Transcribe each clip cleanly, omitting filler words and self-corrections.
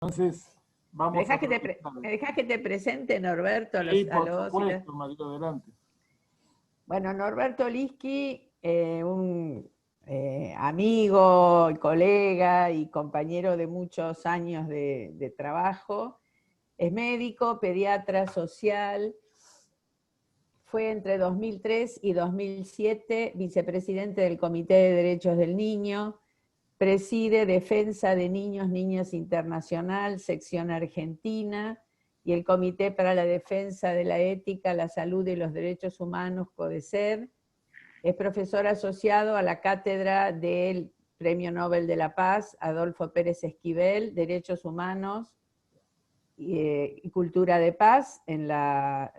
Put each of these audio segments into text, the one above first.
Entonces, ¿Me vamos a dejás aprovechar. me dejás que te presente, Norberto, Sí, a por los y las? supuesto, María, adelante. Bueno, Norberto Liski, un amigo, colega y compañero de muchos años de trabajo, es médico, pediatra social, fue entre 2003 y 2007 vicepresidente del Comité de Derechos del Niño, preside Defensa de Niños, Niñas Internacional, sección Argentina, y el Comité para la Defensa de la Ética, la Salud y los Derechos Humanos, CODECER. Es profesor asociado a la cátedra del Premio Nobel de la Paz, Adolfo Pérez Esquivel, Derechos Humanos y Cultura de Paz en la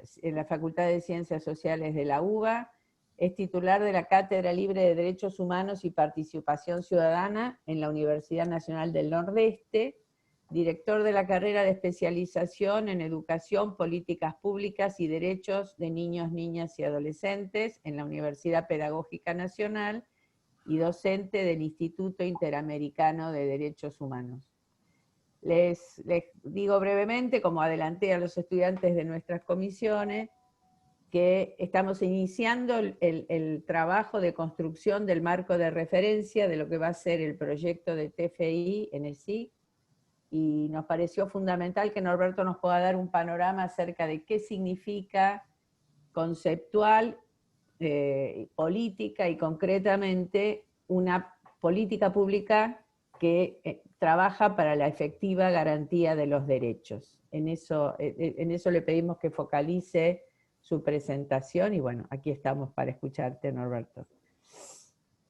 Facultad de Ciencias Sociales de la UBA. Es titular de la Cátedra Libre de Derechos Humanos y Participación Ciudadana en la Universidad Nacional del Nordeste, director de la carrera de especialización en Educación, Políticas Públicas y Derechos de Niños, Niñas y Adolescentes en la Universidad Pedagógica Nacional y docente del Instituto Interamericano de Derechos Humanos. Les digo brevemente, como adelanté a los estudiantes de nuestras comisiones, que estamos iniciando el trabajo de construcción del marco de referencia de lo que va a ser el proyecto de TFI en el SIC, y nos pareció fundamental que Norberto nos pueda dar un panorama acerca de qué significa conceptual, política y concretamente una política pública que trabaja para la efectiva garantía de los derechos. En eso le pedimos que focalice su presentación y bueno, aquí estamos para escucharte, Norberto.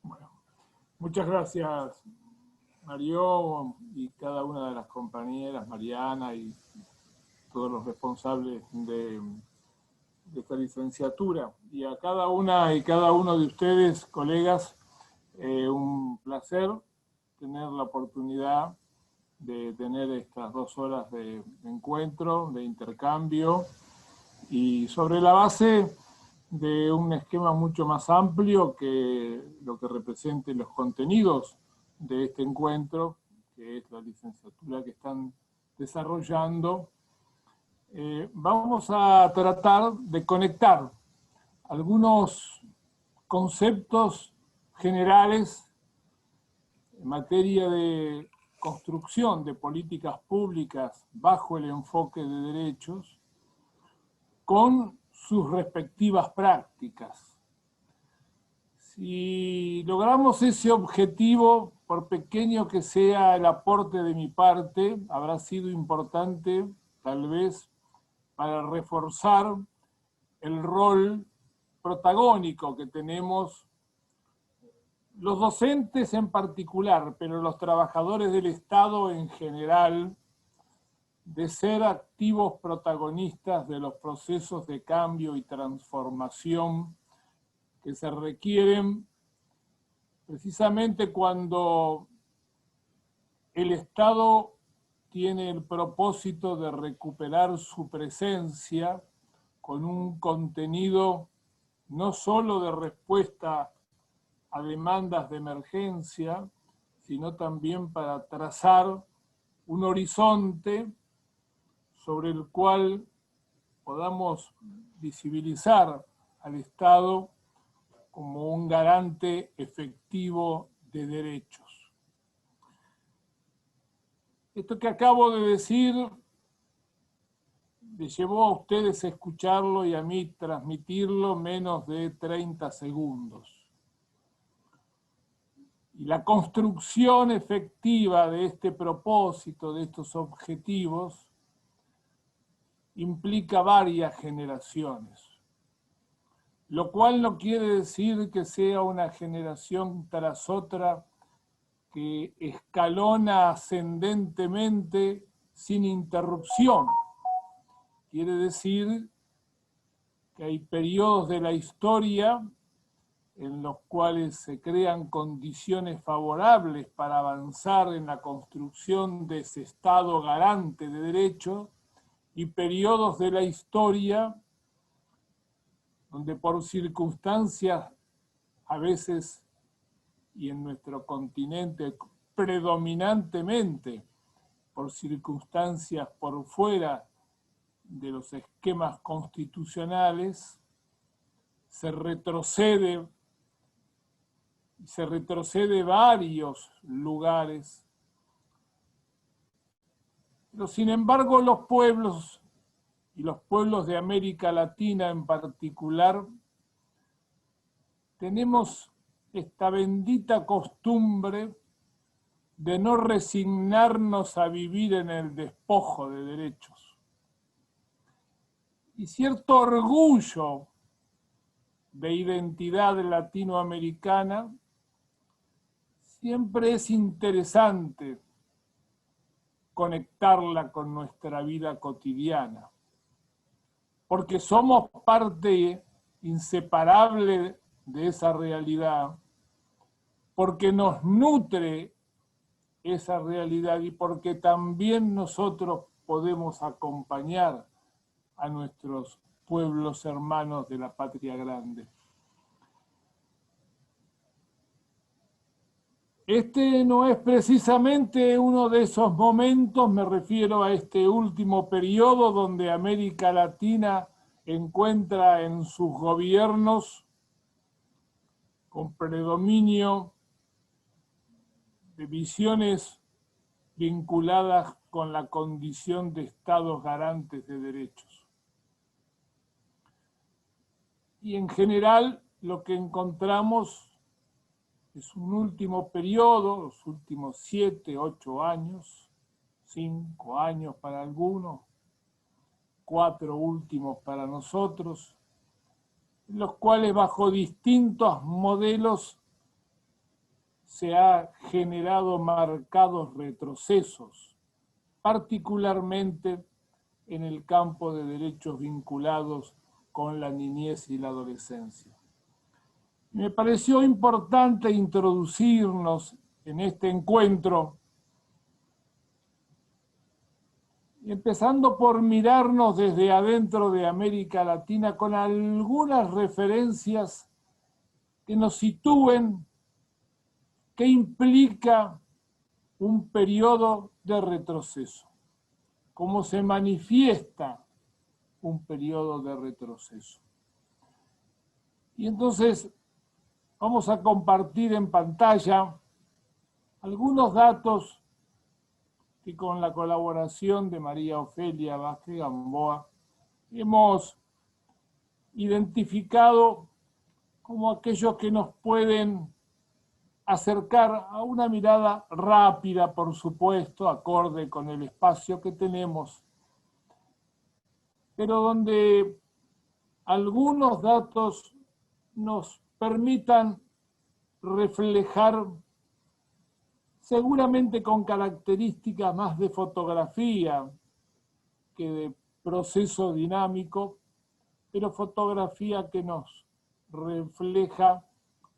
Bueno, muchas gracias, Mario, y cada una de las compañeras, Mariana y todos los responsables de esta licenciatura. Y a cada una y cada uno de ustedes, colegas, un placer tener la oportunidad de tener estas 2 horas de encuentro, de intercambio, y sobre la base de un esquema mucho más amplio que lo que representen los contenidos de este encuentro, que es la licenciatura que están desarrollando. Vamos a tratar de conectar algunos conceptos generales en materia de construcción de políticas públicas bajo el enfoque de derechos con sus respectivas prácticas. Si logramos ese objetivo, por pequeño que sea el aporte de mi parte, habrá sido importante, tal vez, para reforzar el rol protagónico que tenemos los docentes en particular, pero los trabajadores del Estado en general, de ser activos protagonistas de los procesos de cambio y transformación que se requieren precisamente cuando el Estado tiene el propósito de recuperar su presencia con un contenido no solo de respuesta a demandas de emergencia, sino también para trazar un horizonte sobre el cual podamos visibilizar al Estado como un garante efectivo de derechos. Esto que acabo de decir les llevó a ustedes a escucharlo y a mí transmitirlo menos de 30 segundos. Y la construcción efectiva de este propósito, de estos objetivos, implica varias generaciones. Lo cual no quiere decir que sea una generación tras otra que escalona ascendentemente sin interrupción. Quiere decir que hay periodos de la historia en los cuales se crean condiciones favorables para avanzar en la construcción de ese Estado garante de derechos, y periodos de la historia donde por circunstancias a veces, y en nuestro continente predominantemente, por circunstancias por fuera de los esquemas constitucionales, se retrocede varios lugares. Pero sin embargo los pueblos, y los pueblos de América Latina en particular, tenemos esta bendita costumbre de no resignarnos a vivir en el despojo de derechos. Y cierto orgullo de identidad latinoamericana siempre es interesante conectarla con nuestra vida cotidiana, porque somos parte inseparable de esa realidad, porque nos nutre esa realidad y porque también nosotros podemos acompañar a nuestros pueblos hermanos de la patria grande. Este no es precisamente uno de esos momentos, me refiero a este último periodo donde América Latina encuentra en sus gobiernos con predominio de visiones vinculadas con la condición de estados garantes de derechos. Y en general lo que encontramos es un último periodo, los últimos 7, 8 años, 5 años para algunos, 4 últimos para nosotros, en los cuales bajo distintos modelos se ha generado marcados retrocesos, particularmente en el campo de derechos vinculados con la niñez y la adolescencia. Me pareció importante introducirnos en este encuentro, empezando por mirarnos desde adentro de América Latina con algunas referencias que nos sitúen qué implica un periodo de retroceso, cómo se manifiesta un periodo de retroceso. Y entonces vamos a compartir en pantalla algunos datos que con la colaboración de María Ofelia Vázquez Gamboa hemos identificado como aquellos que nos pueden acercar a una mirada rápida, por supuesto, acorde con el espacio que tenemos, pero donde algunos datos nos permitan reflejar, seguramente con características más de fotografía que de proceso dinámico, pero fotografía que nos refleja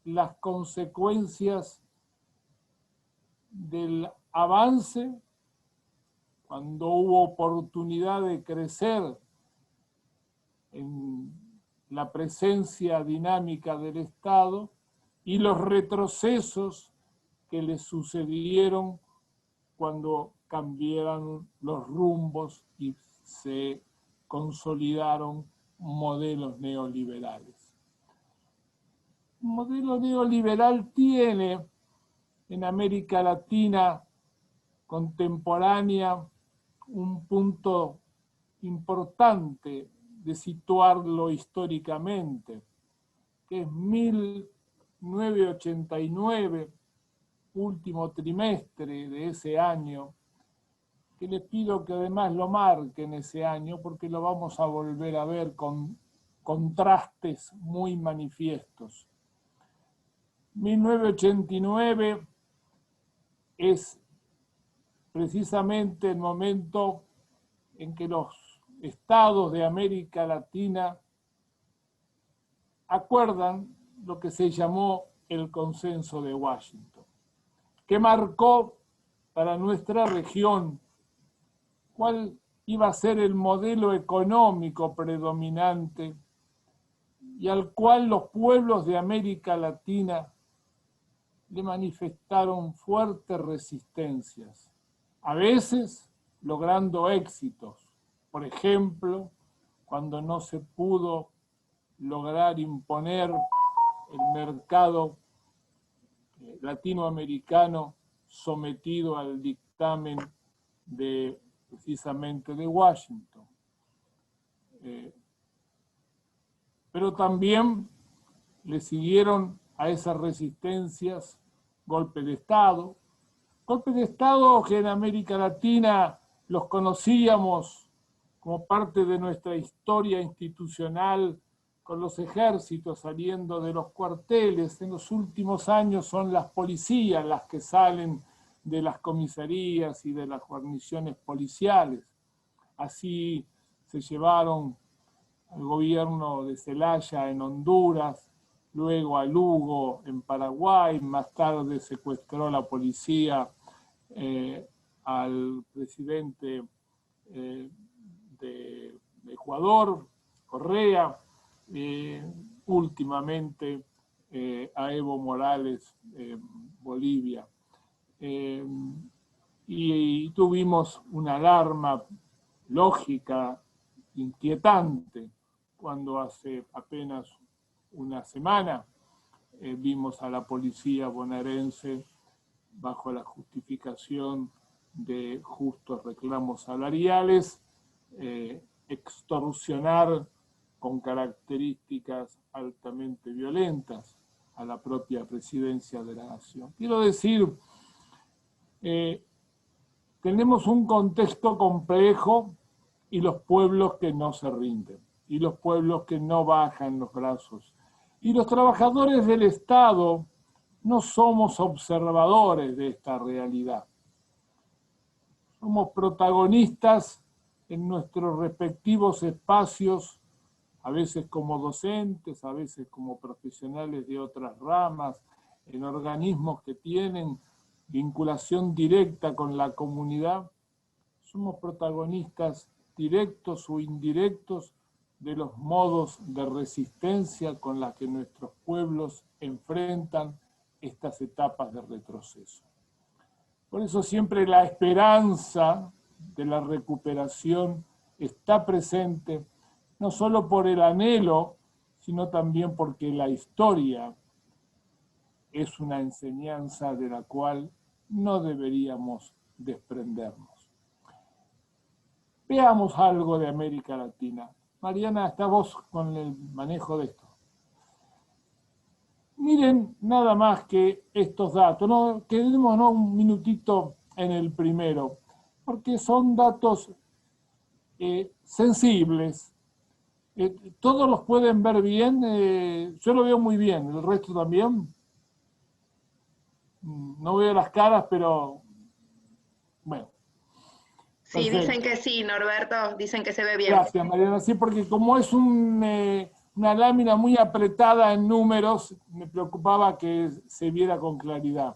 las consecuencias del avance cuando hubo oportunidad de crecer en la presencia dinámica del Estado y los retrocesos que le sucedieron cuando cambiaron los rumbos y se consolidaron modelos neoliberales. El modelo neoliberal tiene en América Latina contemporánea un punto importante de situarlo históricamente, que es 1989, último trimestre de ese año, que les pido que además lo marquen ese año porque lo vamos a volver a ver con contrastes muy manifiestos. 1989 es precisamente el momento en que los estados de América Latina acuerdan lo que se llamó el Consenso de Washington, que marcó para nuestra región cuál iba a ser el modelo económico predominante y al cual los pueblos de América Latina le manifestaron fuertes resistencias, a veces logrando éxitos. Por ejemplo, cuando no se pudo lograr imponer el mercado latinoamericano sometido al dictamen precisamente de Washington. Pero también le siguieron a esas resistencias golpes de Estado que en América Latina los conocíamos como parte de nuestra historia institucional, con los ejércitos saliendo de los cuarteles. En los últimos años son las policías las que salen de las comisarías y de las guarniciones policiales. Así se llevaron al gobierno de Zelaya en Honduras, luego a Lugo en Paraguay, más tarde secuestró la policía al presidente de Ecuador, Correa, últimamente a Evo Morales en Bolivia. Y tuvimos una alarma lógica, inquietante, cuando hace apenas una semana vimos a la policía bonaerense bajo la justificación de justos reclamos salariales, extorsionar con características altamente violentas a la propia presidencia de la nación. Quiero decir, tenemos un contexto complejo y los pueblos que no se rinden, y los pueblos que no bajan los brazos. Y los trabajadores del Estado no somos observadores de esta realidad. Somos protagonistas en nuestros respectivos espacios, a veces como docentes, a veces como profesionales de otras ramas, en organismos que tienen vinculación directa con la comunidad. Somos protagonistas directos o indirectos de los modos de resistencia con las que nuestros pueblos enfrentan estas etapas de retroceso. Por eso siempre la esperanza de la recuperación está presente, no solo por el anhelo, sino también porque la historia es una enseñanza de la cual no deberíamos desprendernos. Veamos algo de América Latina. Mariana, está vos con el manejo de esto. Miren nada más que estos datos, ¿no? Quedémonos un minutito en el primero, porque son datos sensibles. Todos los pueden ver bien, yo lo veo muy bien, el resto también. No veo las caras, pero bueno. Sí, dicen que sí, Norberto, dicen que se ve bien. Gracias, Mariana. Sí, porque como es una lámina muy apretada en números, me preocupaba que se viera con claridad.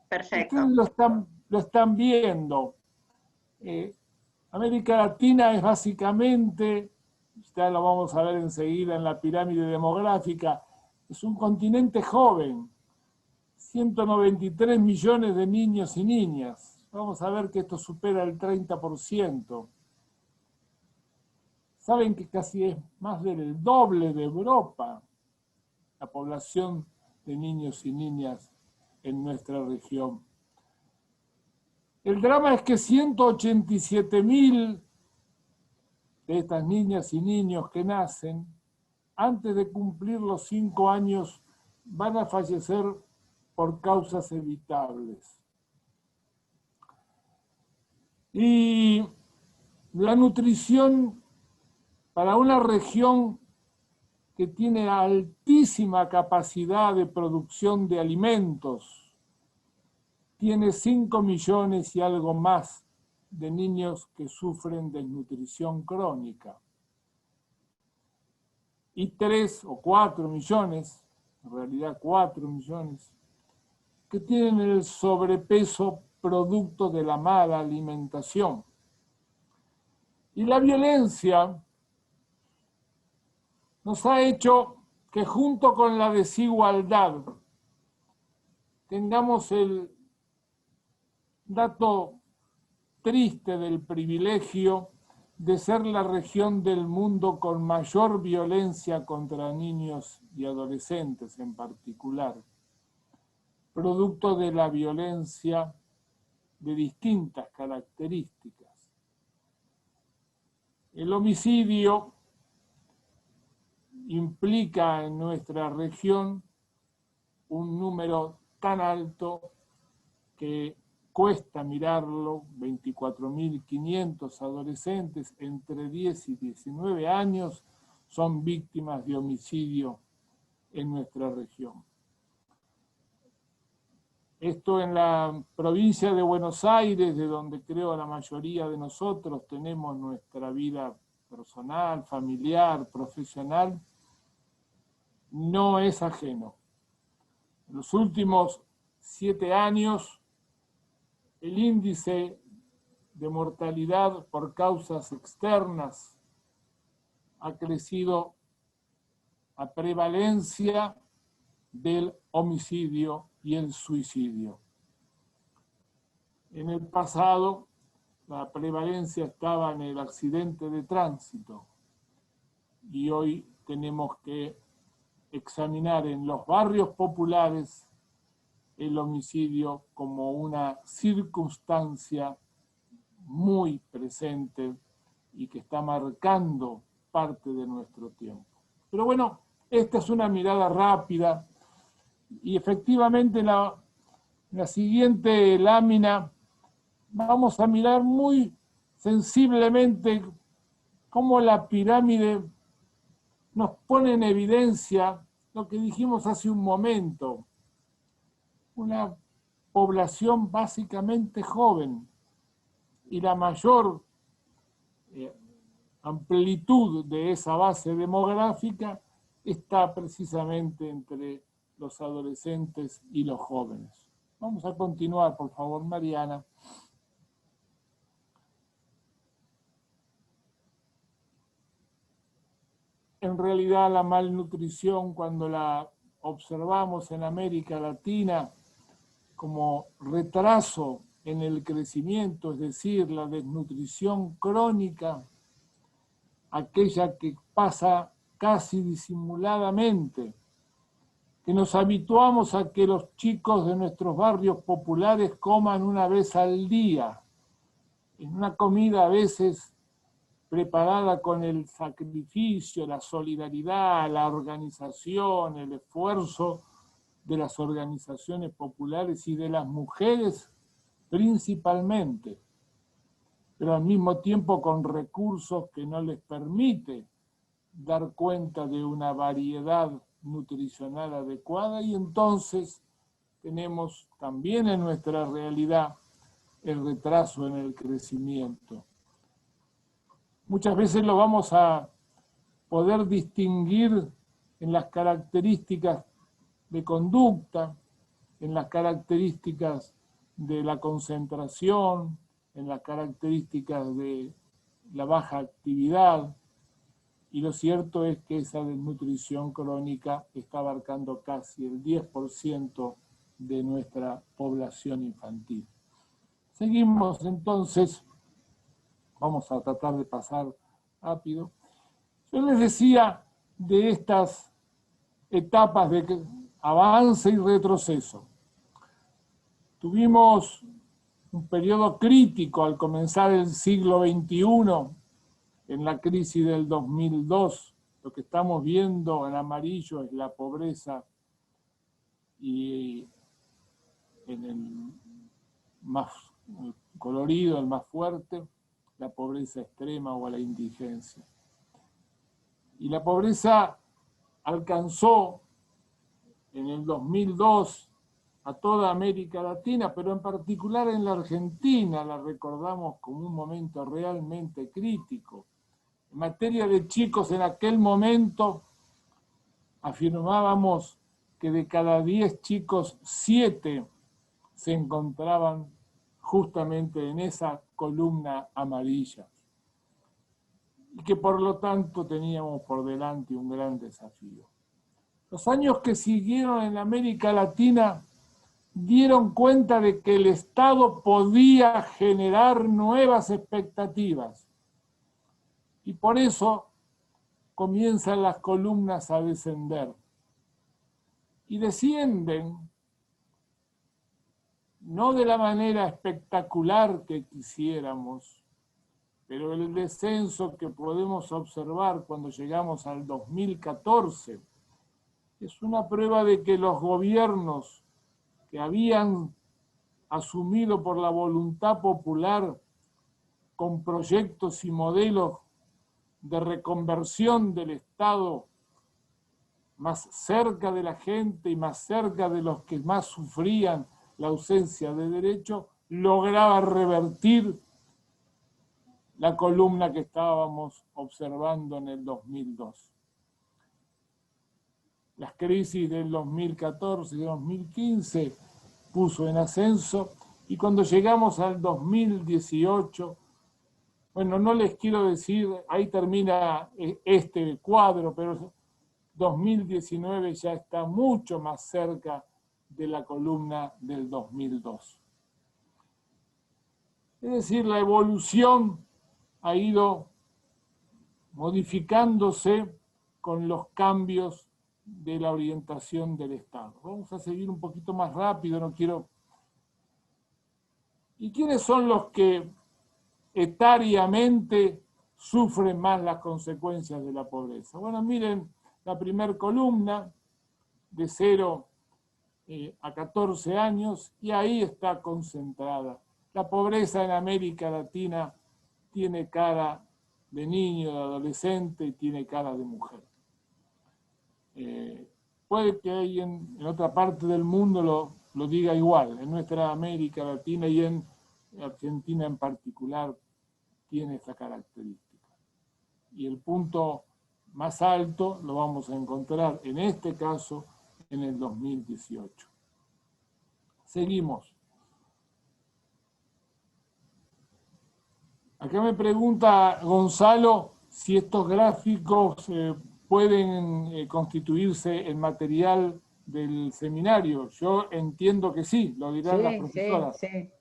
Perfecto. Ustedes lo están viendo. América Latina es básicamente, ya lo vamos a ver enseguida en la pirámide demográfica, es un continente joven. 193 millones de niños y niñas. Vamos a ver que esto supera el 30%. Saben que casi es más del doble de Europa la población de niños y niñas en nuestra región. El drama es que 187.000 de estas niñas y niños que nacen, antes de cumplir los 5 años, van a fallecer por causas evitables. Y la nutrición para una región que tiene altísima capacidad de producción de alimentos, tiene 5 millones y algo más de niños que sufren desnutrición crónica. Y 3 o 4 millones, en realidad 4 millones, que tienen el sobrepeso producto de la mala alimentación. Y la violencia nos ha hecho que junto con la desigualdad tengamos el dato triste del privilegio de ser la región del mundo con mayor violencia contra niños y adolescentes en particular, producto de la violencia de distintas características. El homicidio implica en nuestra región un número tan alto que cuesta mirarlo, 24.500 adolescentes entre 10 y 19 años son víctimas de homicidio en nuestra región. Esto en la provincia de Buenos Aires, de donde creo la mayoría de nosotros tenemos nuestra vida personal, familiar, profesional, no es ajeno. En los últimos 7 años, el índice de mortalidad por causas externas ha crecido a prevalencia del homicidio y el suicidio. En el pasado, la prevalencia estaba en el accidente de tránsito y hoy tenemos que examinar en los barrios populares el homicidio como una circunstancia muy presente y que está marcando parte de nuestro tiempo. Pero bueno, esta es una mirada rápida y efectivamente en la siguiente lámina vamos a mirar muy sensiblemente cómo la pirámide nos pone en evidencia lo que dijimos hace un momento, una población básicamente joven y la mayor amplitud de esa base demográfica está precisamente entre los adolescentes y los jóvenes. Vamos a continuar, por favor, Mariana. En realidad la malnutrición, cuando la observamos en América Latina como retraso en el crecimiento, es decir, la desnutrición crónica, aquella que pasa casi disimuladamente, que nos habituamos a que los chicos de nuestros barrios populares coman una vez al día, en una comida a veces preparada con el sacrificio, la solidaridad, la organización, el esfuerzo de las organizaciones populares y de las mujeres principalmente, pero al mismo tiempo con recursos que no les permite dar cuenta de una variedad nutricional adecuada, y entonces tenemos también en nuestra realidad el retraso en el crecimiento. Muchas veces lo vamos a poder distinguir en las características de conducta, en las características de la concentración, en las características de la baja actividad, y lo cierto es que esa desnutrición crónica está abarcando casi el 10% de nuestra población infantil. Seguimos entonces. Vamos a tratar de pasar rápido. Yo les decía de estas etapas de avance y retroceso. Tuvimos un periodo crítico al comenzar el siglo XXI, en la crisis del 2002. Lo que estamos viendo en amarillo es la pobreza, y en el más colorido, el más fuerte, la pobreza extrema o la indigencia. Y la pobreza alcanzó en el 2002 a toda América Latina, pero en particular en la Argentina la recordamos como un momento realmente crítico. En materia de chicos, en aquel momento afirmábamos que de cada 10 chicos, 7 se encontraban justamente en esa columna amarilla, y que por lo tanto teníamos por delante un gran desafío. Los años que siguieron en América Latina dieron cuenta de que el Estado podía generar nuevas expectativas. Y por eso comienzan las columnas a descender. Y descienden, no de la manera espectacular que quisiéramos, pero el descenso que podemos observar cuando llegamos al 2014 es una prueba de que los gobiernos que habían asumido por la voluntad popular con proyectos y modelos de reconversión del Estado más cerca de la gente y más cerca de los que más sufrían la ausencia de derecho, lograba revertir la columna que estábamos observando en el 2002. Las crisis del 2014 y 2015 puso en ascenso, y cuando llegamos al 2018, bueno, no les quiero decir, ahí termina este cuadro, pero 2019 ya está mucho más cerca de la columna del 2002. Es decir, la evolución ha ido modificándose con los cambios de la orientación del Estado. Vamos a seguir un poquito más rápido, no quiero... ¿Y quiénes son los que etariamente sufren más las consecuencias de la pobreza? Bueno, miren la primera columna, de 0 a 14 años, y ahí está concentrada. La pobreza en América Latina tiene cara de niño, de adolescente, y tiene cara de mujer. Puede que ahí en otra parte del mundo lo diga igual. En nuestra América Latina y en Argentina en particular tiene esta característica. Y el punto más alto lo vamos a encontrar en este caso en el 2018. Seguimos. Acá me pregunta Gonzalo si estos gráficos pueden constituirse en material del seminario. Yo entiendo que sí, lo dirán las profesoras.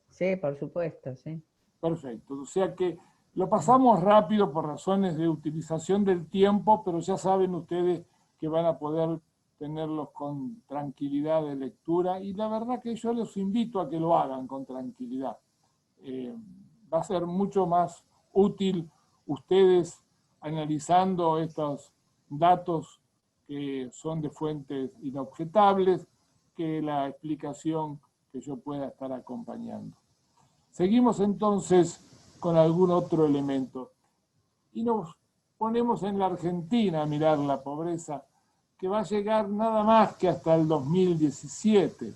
Sí, por supuesto, sí. Perfecto, o sea que lo pasamos rápido por razones de utilización del tiempo, pero ya saben ustedes que van a poder tenerlos con tranquilidad de lectura, y la verdad que yo los invito a que lo hagan con tranquilidad. Va a ser mucho más útil ustedes analizando estos datos que son de fuentes inobjetables que la explicación que yo pueda estar acompañando. Seguimos entonces con algún otro elemento y nos ponemos en la Argentina a mirar la pobreza, que va a llegar nada más que hasta el 2017.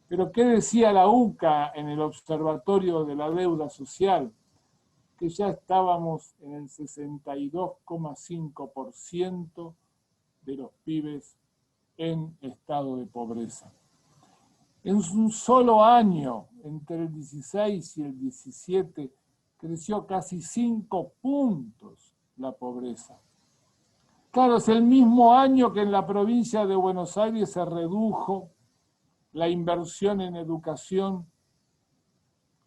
Pero ¿qué decía la UCA en el Observatorio de la Deuda Social? Que ya estábamos en el 62,5% de los pibes en estado de pobreza. En un solo año, entre el 16 y el 17, creció casi 5 puntos la pobreza. Claro, es el mismo año que en la provincia de Buenos Aires se redujo la inversión en educación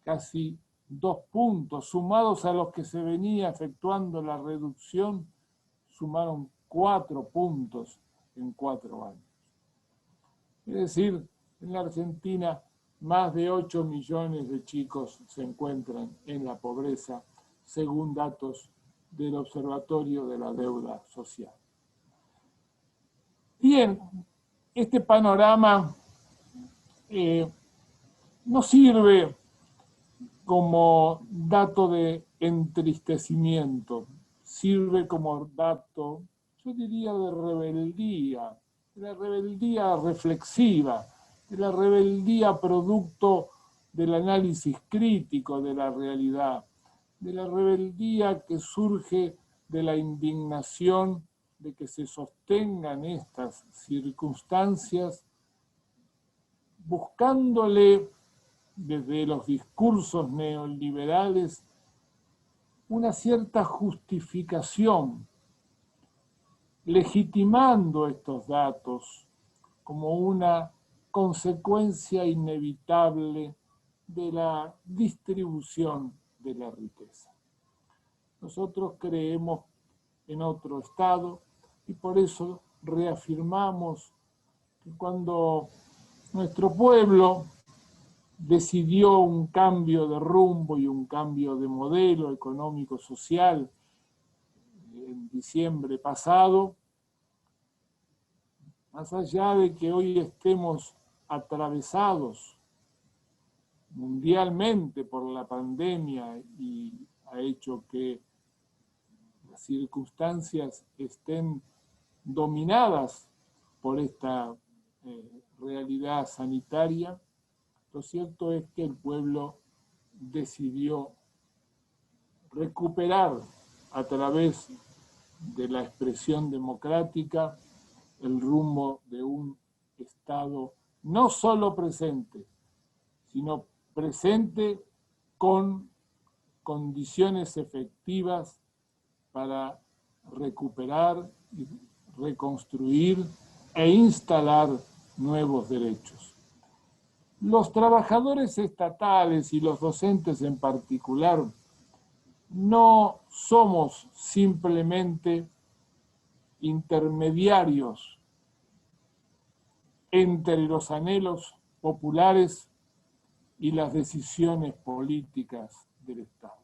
casi 2 puntos, sumados a los que se venía efectuando la reducción, sumaron 4 puntos en 4 años. Es decir, en la Argentina más de 8 millones de chicos se encuentran en la pobreza, según datos del Observatorio de la Deuda Social. Bien, este panorama no sirve como dato de entristecimiento, sirve como dato, yo diría, de rebeldía, de la rebeldía reflexiva, de la rebeldía producto del análisis crítico de la realidad, de la rebeldía que surge de la indignación de que se sostengan estas circunstancias, buscándole desde los discursos neoliberales una cierta justificación, legitimando estos datos como una consecuencia inevitable de la distribución de la riqueza. Nosotros creemos en otro Estado y por eso reafirmamos que cuando nuestro pueblo decidió un cambio de rumbo y un cambio de modelo económico-social en diciembre pasado, más allá de que hoy estemos atravesados mundialmente por la pandemia y ha hecho que las circunstancias estén dominadas por esta realidad sanitaria, lo cierto es que el pueblo decidió recuperar a través de la expresión democrática el rumbo de un Estado no solo presente, sino presente con condiciones efectivas para recuperar, reconstruir e instalar nuevos derechos. Los trabajadores estatales y los docentes en particular no somos simplemente intermediarios entre los anhelos populares y las decisiones políticas del Estado.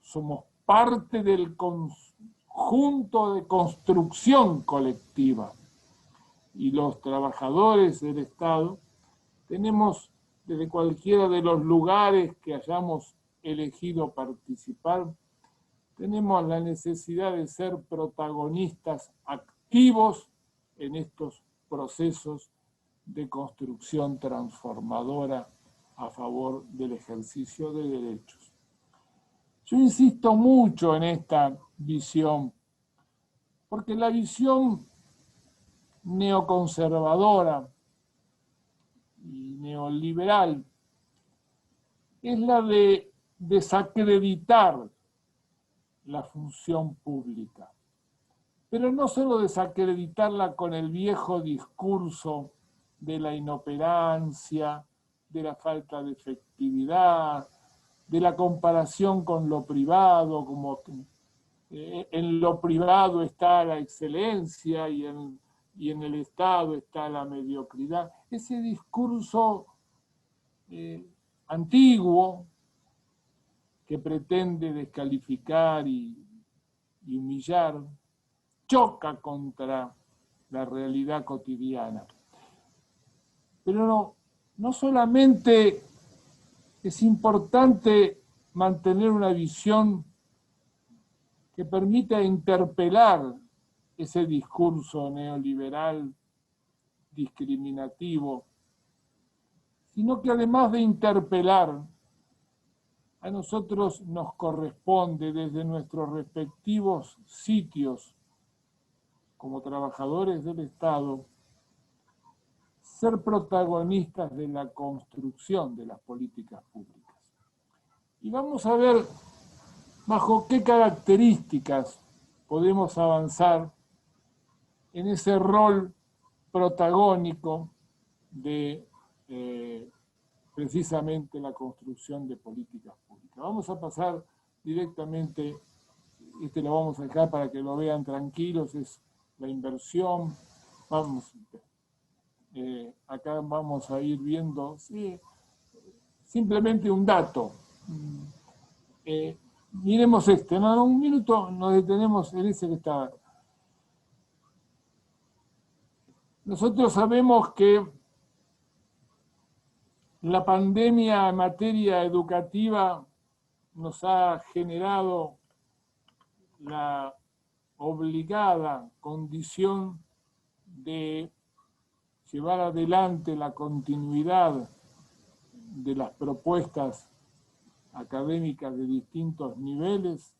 Somos parte del conjunto de construcción colectiva y los trabajadores del Estado tenemos desde cualquiera de los lugares que hayamos elegido participar, tenemos la necesidad de ser protagonistas activos en estos procesos de construcción transformadora a favor del ejercicio de derechos. Yo insisto mucho en esta visión, porque la visión neoconservadora y neoliberal es la de desacreditar la función pública, pero no solo desacreditarla con el viejo discurso de la inoperancia, de la falta de efectividad, de la comparación con lo privado, como en lo privado está la excelencia y en el Estado está la mediocridad. Ese discurso antiguo que pretende descalificar y humillar, choca contra la realidad cotidiana. Pero no solamente es importante mantener una visión que permita interpelar ese discurso neoliberal discriminativo, sino que además de interpelar, a nosotros nos corresponde desde nuestros respectivos sitios como trabajadores del Estado ser protagonistas de la construcción de las políticas públicas. Y vamos a ver bajo qué características podemos avanzar en ese rol protagónico de precisamente la construcción de políticas públicas. Vamos a pasar directamente, lo vamos a dejar para que lo vean tranquilos, es la inversión. Vamos, acá vamos a ir viendo, sí, simplemente un dato. Miremos ¿no? Un minuto nos detenemos en ese que está. Nosotros sabemos que la pandemia en materia educativa nos ha generado la obligada condición de llevar adelante la continuidad de las propuestas académicas de distintos niveles,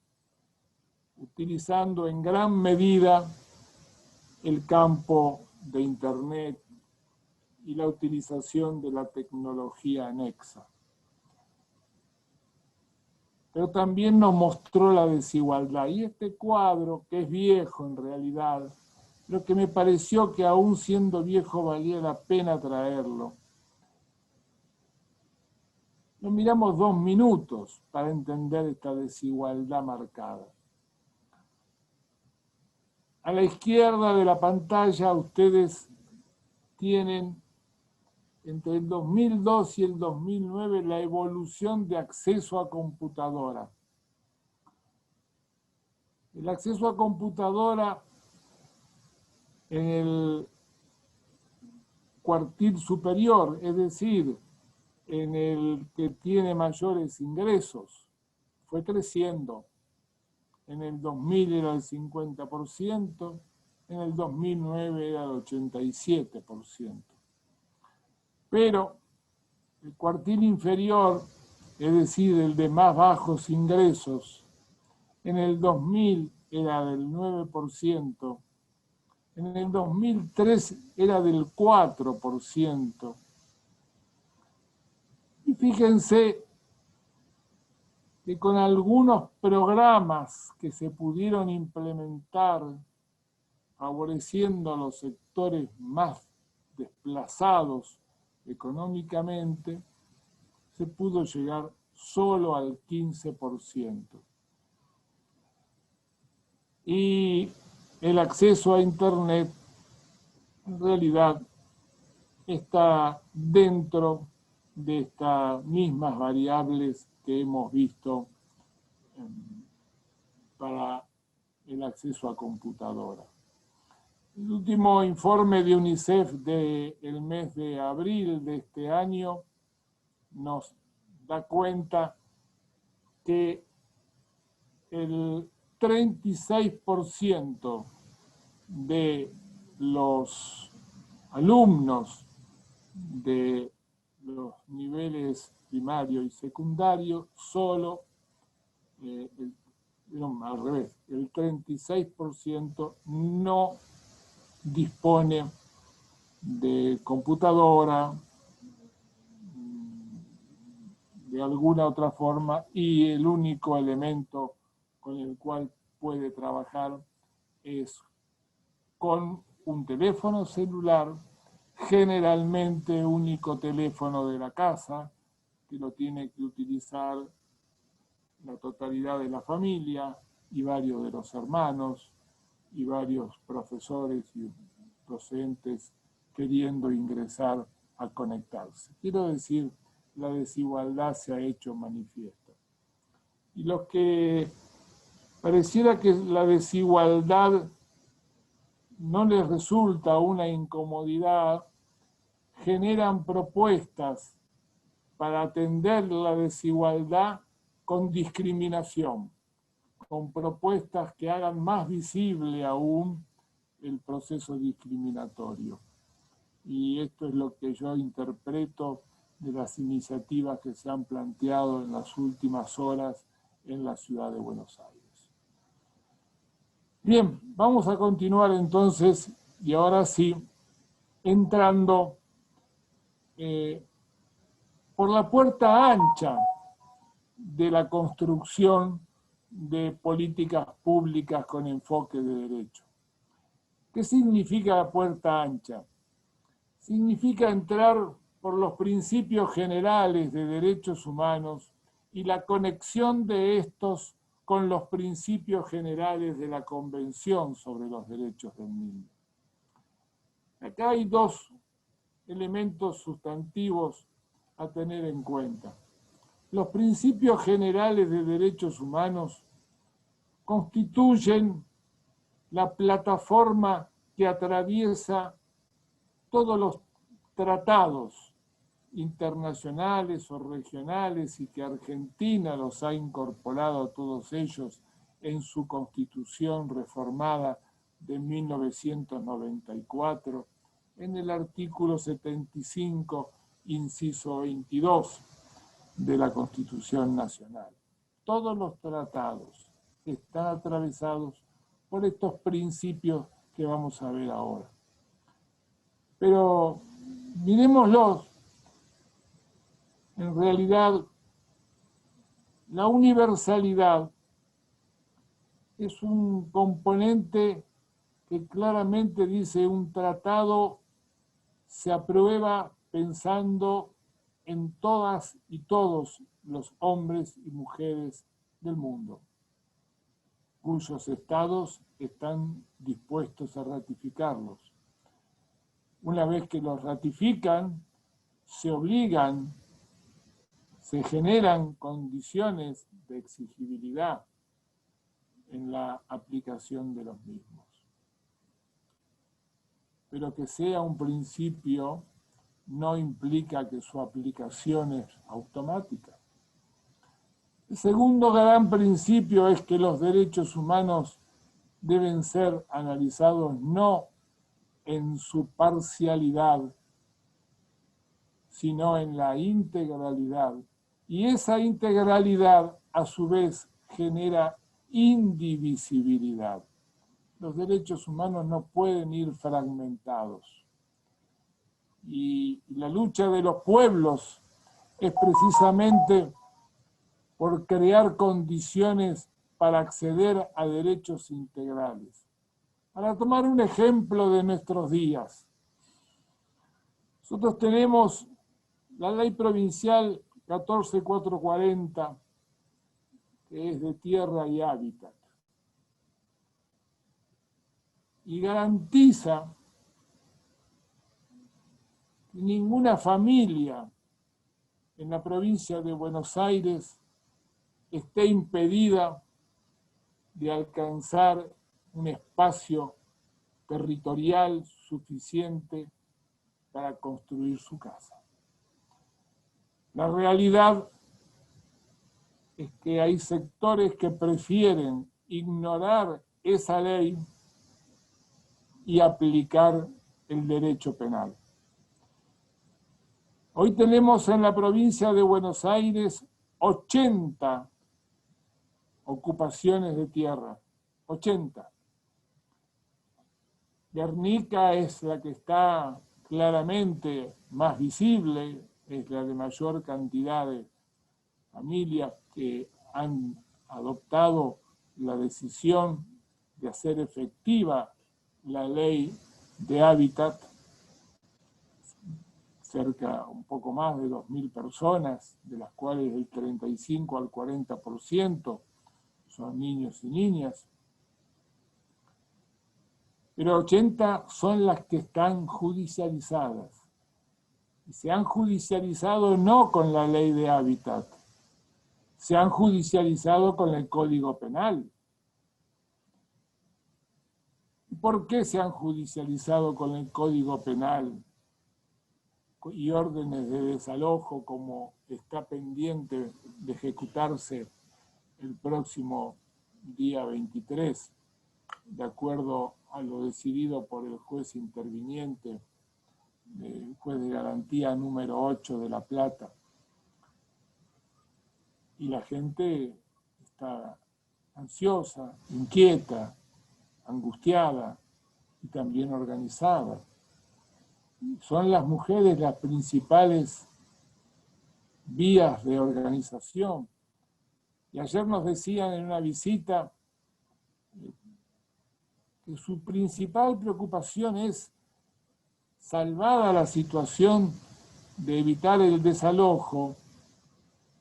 utilizando en gran medida el campo de Internet y la utilización de la tecnología anexa. Pero también nos mostró la desigualdad. Y este cuadro, que es viejo en realidad, pero que me pareció que aún siendo viejo valía la pena traerlo. Nos miramos 2 minutos para entender esta desigualdad marcada. A la izquierda de la pantalla ustedes tienen entre el 2002 y el 2009 la evolución de acceso a computadora. El acceso a computadora en el cuartil superior, es decir, en el que tiene mayores ingresos, fue creciendo. En el 2000 era el 50%, en el 2009 era el 87%. Pero el cuartil inferior, es decir, el de más bajos ingresos, en el 2000 era del 9%, en el 2003 era del 4%. Y fíjense que con algunos programas que se pudieron implementar favoreciendo a los sectores más desplazados económicamente, se pudo llegar solo al 15%. Y el acceso a Internet en realidad está dentro de estas mismas variables que hemos visto para el acceso a computadora. El último informe de UNICEF del mes de abril de este año nos da cuenta que el 36% de los alumnos de los niveles primario y secundario, al revés, el 36% no dispone de computadora, de alguna otra forma, y el único elemento con el cual puede trabajar es con un teléfono celular, generalmente único teléfono de la casa, que lo tiene que utilizar la totalidad de la familia y varios de los hermanos y varios profesores y docentes queriendo ingresar a conectarse. Quiero decir, la desigualdad se ha hecho manifiesta. Y los que pareciera que la desigualdad no les resulta una incomodidad, generan propuestas para atender la desigualdad con discriminación, con propuestas que hagan más visible aún el proceso discriminatorio. Y esto es lo que yo interpreto de las iniciativas que se han planteado en las últimas horas en la ciudad de Buenos Aires. Bien, vamos a continuar entonces, y ahora sí, entrando por la puerta ancha de la construcción de políticas públicas con enfoque de derecho. ¿Qué significa la puerta ancha? Significa entrar por los principios generales de derechos humanos y la conexión de estos con los principios generales de la Convención sobre los Derechos del Niño. Acá hay 2 elementos sustantivos a tener en cuenta. Los principios generales de derechos humanos constituyen la plataforma que atraviesa todos los tratados internacionales o regionales y que Argentina los ha incorporado a todos ellos en su Constitución reformada de 1994, en el artículo 75, inciso 22 de la Constitución Nacional. Todos los tratados están atravesados por estos principios que vamos a ver ahora. Pero miremoslos. En realidad, la universalidad es un componente que claramente dice: un tratado se aprueba pensando en todas y todos los hombres y mujeres del mundo, cuyos estados están dispuestos a ratificarlos. Una vez que los ratifican, se obligan, se generan condiciones de exigibilidad en la aplicación de los mismos. Pero que sea un principio no implica que su aplicación es automática. El segundo gran principio es que los derechos humanos deben ser analizados no en su parcialidad, sino en la integralidad. Y esa integralidad, a su vez, genera indivisibilidad. Los derechos humanos no pueden ir fragmentados. Y la lucha de los pueblos es precisamente por crear condiciones para acceder a derechos integrales. Para tomar un ejemplo de nuestros días, nosotros tenemos la ley provincial 14440, que es de tierra y hábitat, y garantiza que ninguna familia en la provincia de Buenos Aires esté impedida de alcanzar un espacio territorial suficiente para construir su casa. La realidad es que hay sectores que prefieren ignorar esa ley y aplicar el derecho penal. Hoy tenemos en la provincia de Buenos Aires 80 ocupaciones de tierra, 80. Guernica es la que está claramente más visible, es la de mayor cantidad de familias que han adoptado la decisión de hacer efectiva la ley de hábitat. Cerca, un poco más de 2.000 personas, de las cuales del 35 al 40% son niños y niñas. Pero 80 son las que están judicializadas. Y se han judicializado no con la ley de hábitat, se han judicializado con el Código Penal. ¿Por qué se han judicializado con el Código Penal y órdenes de desalojo, como está pendiente de ejecutarse el próximo día 23, de acuerdo a lo decidido por el juez interviniente, el juez de garantía número 8 de La Plata? Y la gente está ansiosa, inquieta, angustiada y también organizada. Son las mujeres las principales vías de organización. Y ayer nos decían en una visita que su principal preocupación es, salvada la situación de evitar el desalojo,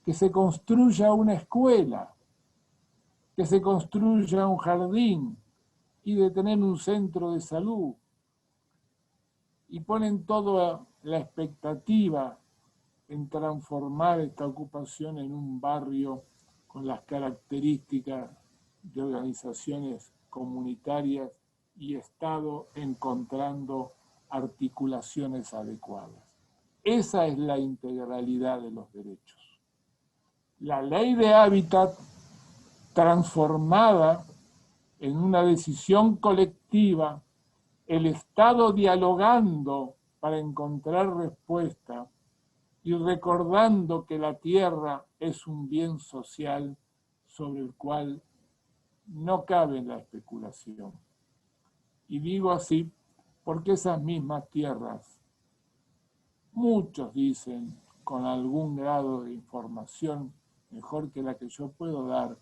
que se construya una escuela, que se construya un jardín y de tener un centro de salud. Y ponen toda la expectativa en transformar esta ocupación en un barrio con las características de organizaciones comunitarias y Estado encontrando articulaciones adecuadas. Esa es la integralidad de los derechos. La ley de hábitat transformada en una decisión colectiva, el Estado dialogando para encontrar respuesta y recordando que la tierra es un bien social sobre el cual no cabe la especulación. Y digo así porque esas mismas tierras, muchos dicen con algún grado de información mejor que la que yo puedo dar,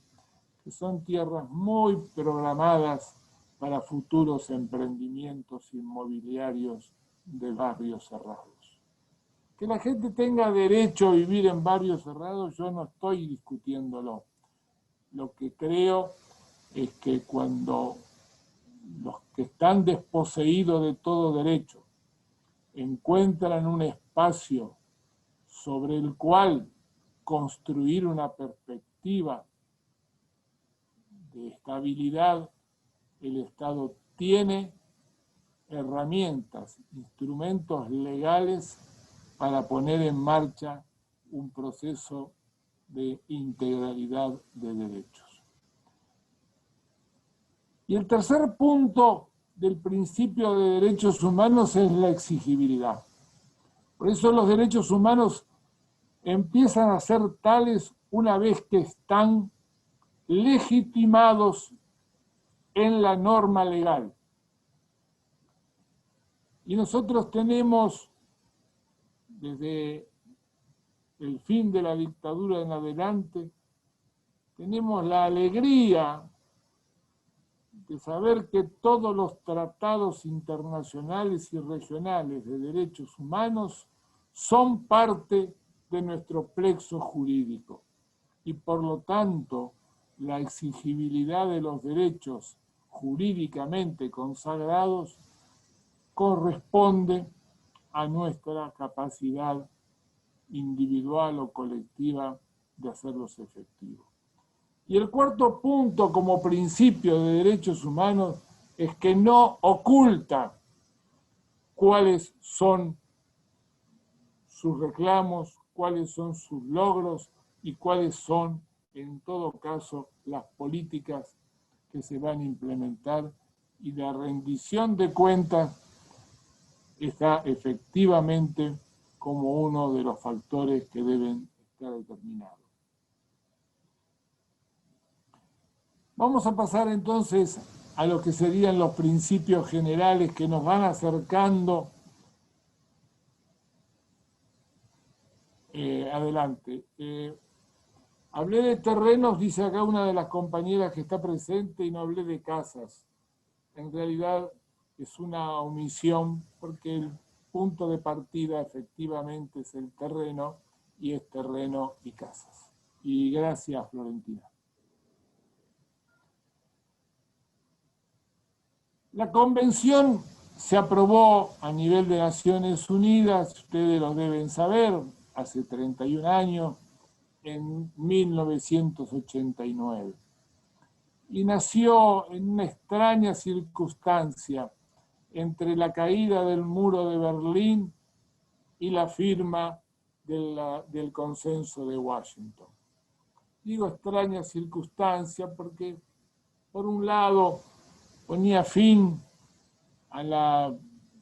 que son tierras muy programadas para futuros emprendimientos inmobiliarios de barrios cerrados. Que la gente tenga derecho a vivir en barrios cerrados, yo no estoy discutiéndolo. Lo que creo es que cuando los que están desposeídos de todo derecho encuentran un espacio sobre el cual construir una perspectiva de estabilidad, el Estado tiene herramientas, instrumentos legales para poner en marcha un proceso de integralidad de derechos. Y el tercer punto del principio de derechos humanos es la exigibilidad. Por eso los derechos humanos empiezan a ser tales una vez que están legitimados en la norma legal. Y nosotros tenemos, desde el fin de la dictadura en adelante, tenemos la alegría de saber que todos los tratados internacionales y regionales de derechos humanos son parte de nuestro plexo jurídico y por lo tanto la exigibilidad de los derechos jurídicamente consagrados corresponde a nuestra capacidad individual o colectiva de hacerlos efectivos. Y el cuarto punto como principio de derechos humanos es que no oculta cuáles son sus reclamos, cuáles son sus logros y cuáles son, en todo caso, las políticas que se van a implementar, y la rendición de cuentas está efectivamente como uno de los factores que deben estar determinados. Vamos a pasar entonces a lo que serían los principios generales que nos van acercando adelante. Hablé de terrenos, dice acá una de las compañeras que está presente, y no hablé de casas. En realidad es una omisión porque el punto de partida efectivamente es el terreno, y es terreno y casas. Y gracias, Florentina. La convención se aprobó a nivel de Naciones Unidas, ustedes lo deben saber, hace 31 años, en 1989. Y nació en una extraña circunstancia entre la caída del muro de Berlín y la firma del consenso de Washington. Digo extraña circunstancia porque, por un lado, ponía fin a la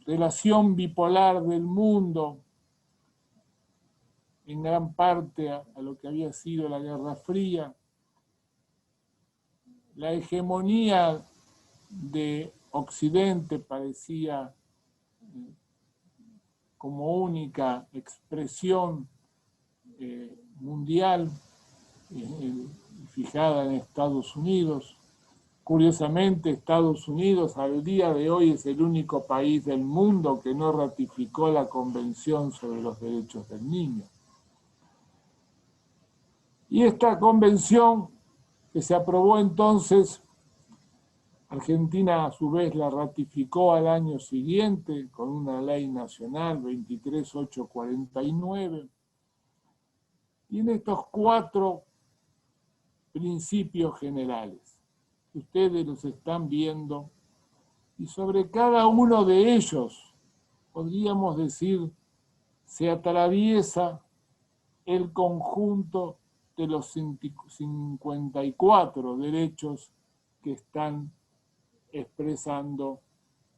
relación bipolar del mundo, en gran parte a lo que había sido la Guerra Fría. La hegemonía de Occidente parecía como única expresión mundial, fijada en Estados Unidos. Curiosamente, Estados Unidos al día de hoy es el único país del mundo que no ratificó la Convención sobre los Derechos del Niño. Y esta convención, que se aprobó entonces, Argentina a su vez la ratificó al año siguiente con una ley nacional 23849, tiene estos 4 principios generales. Ustedes los están viendo, y sobre cada uno de ellos, podríamos decir, se atraviesa el conjunto de los 54 derechos que están expresando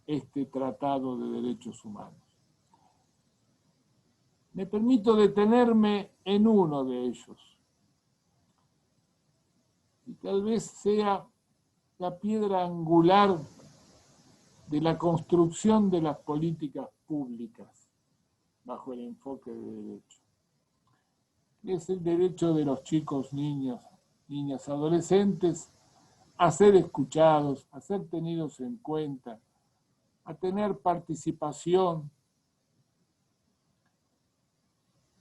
este Tratado de Derechos Humanos. Me permito detenerme en uno de ellos, y tal vez sea la piedra angular de la construcción de las políticas públicas bajo el enfoque de derecho. Es el derecho de los chicos, niños, niñas, adolescentes a ser escuchados, a ser tenidos en cuenta, a tener participación,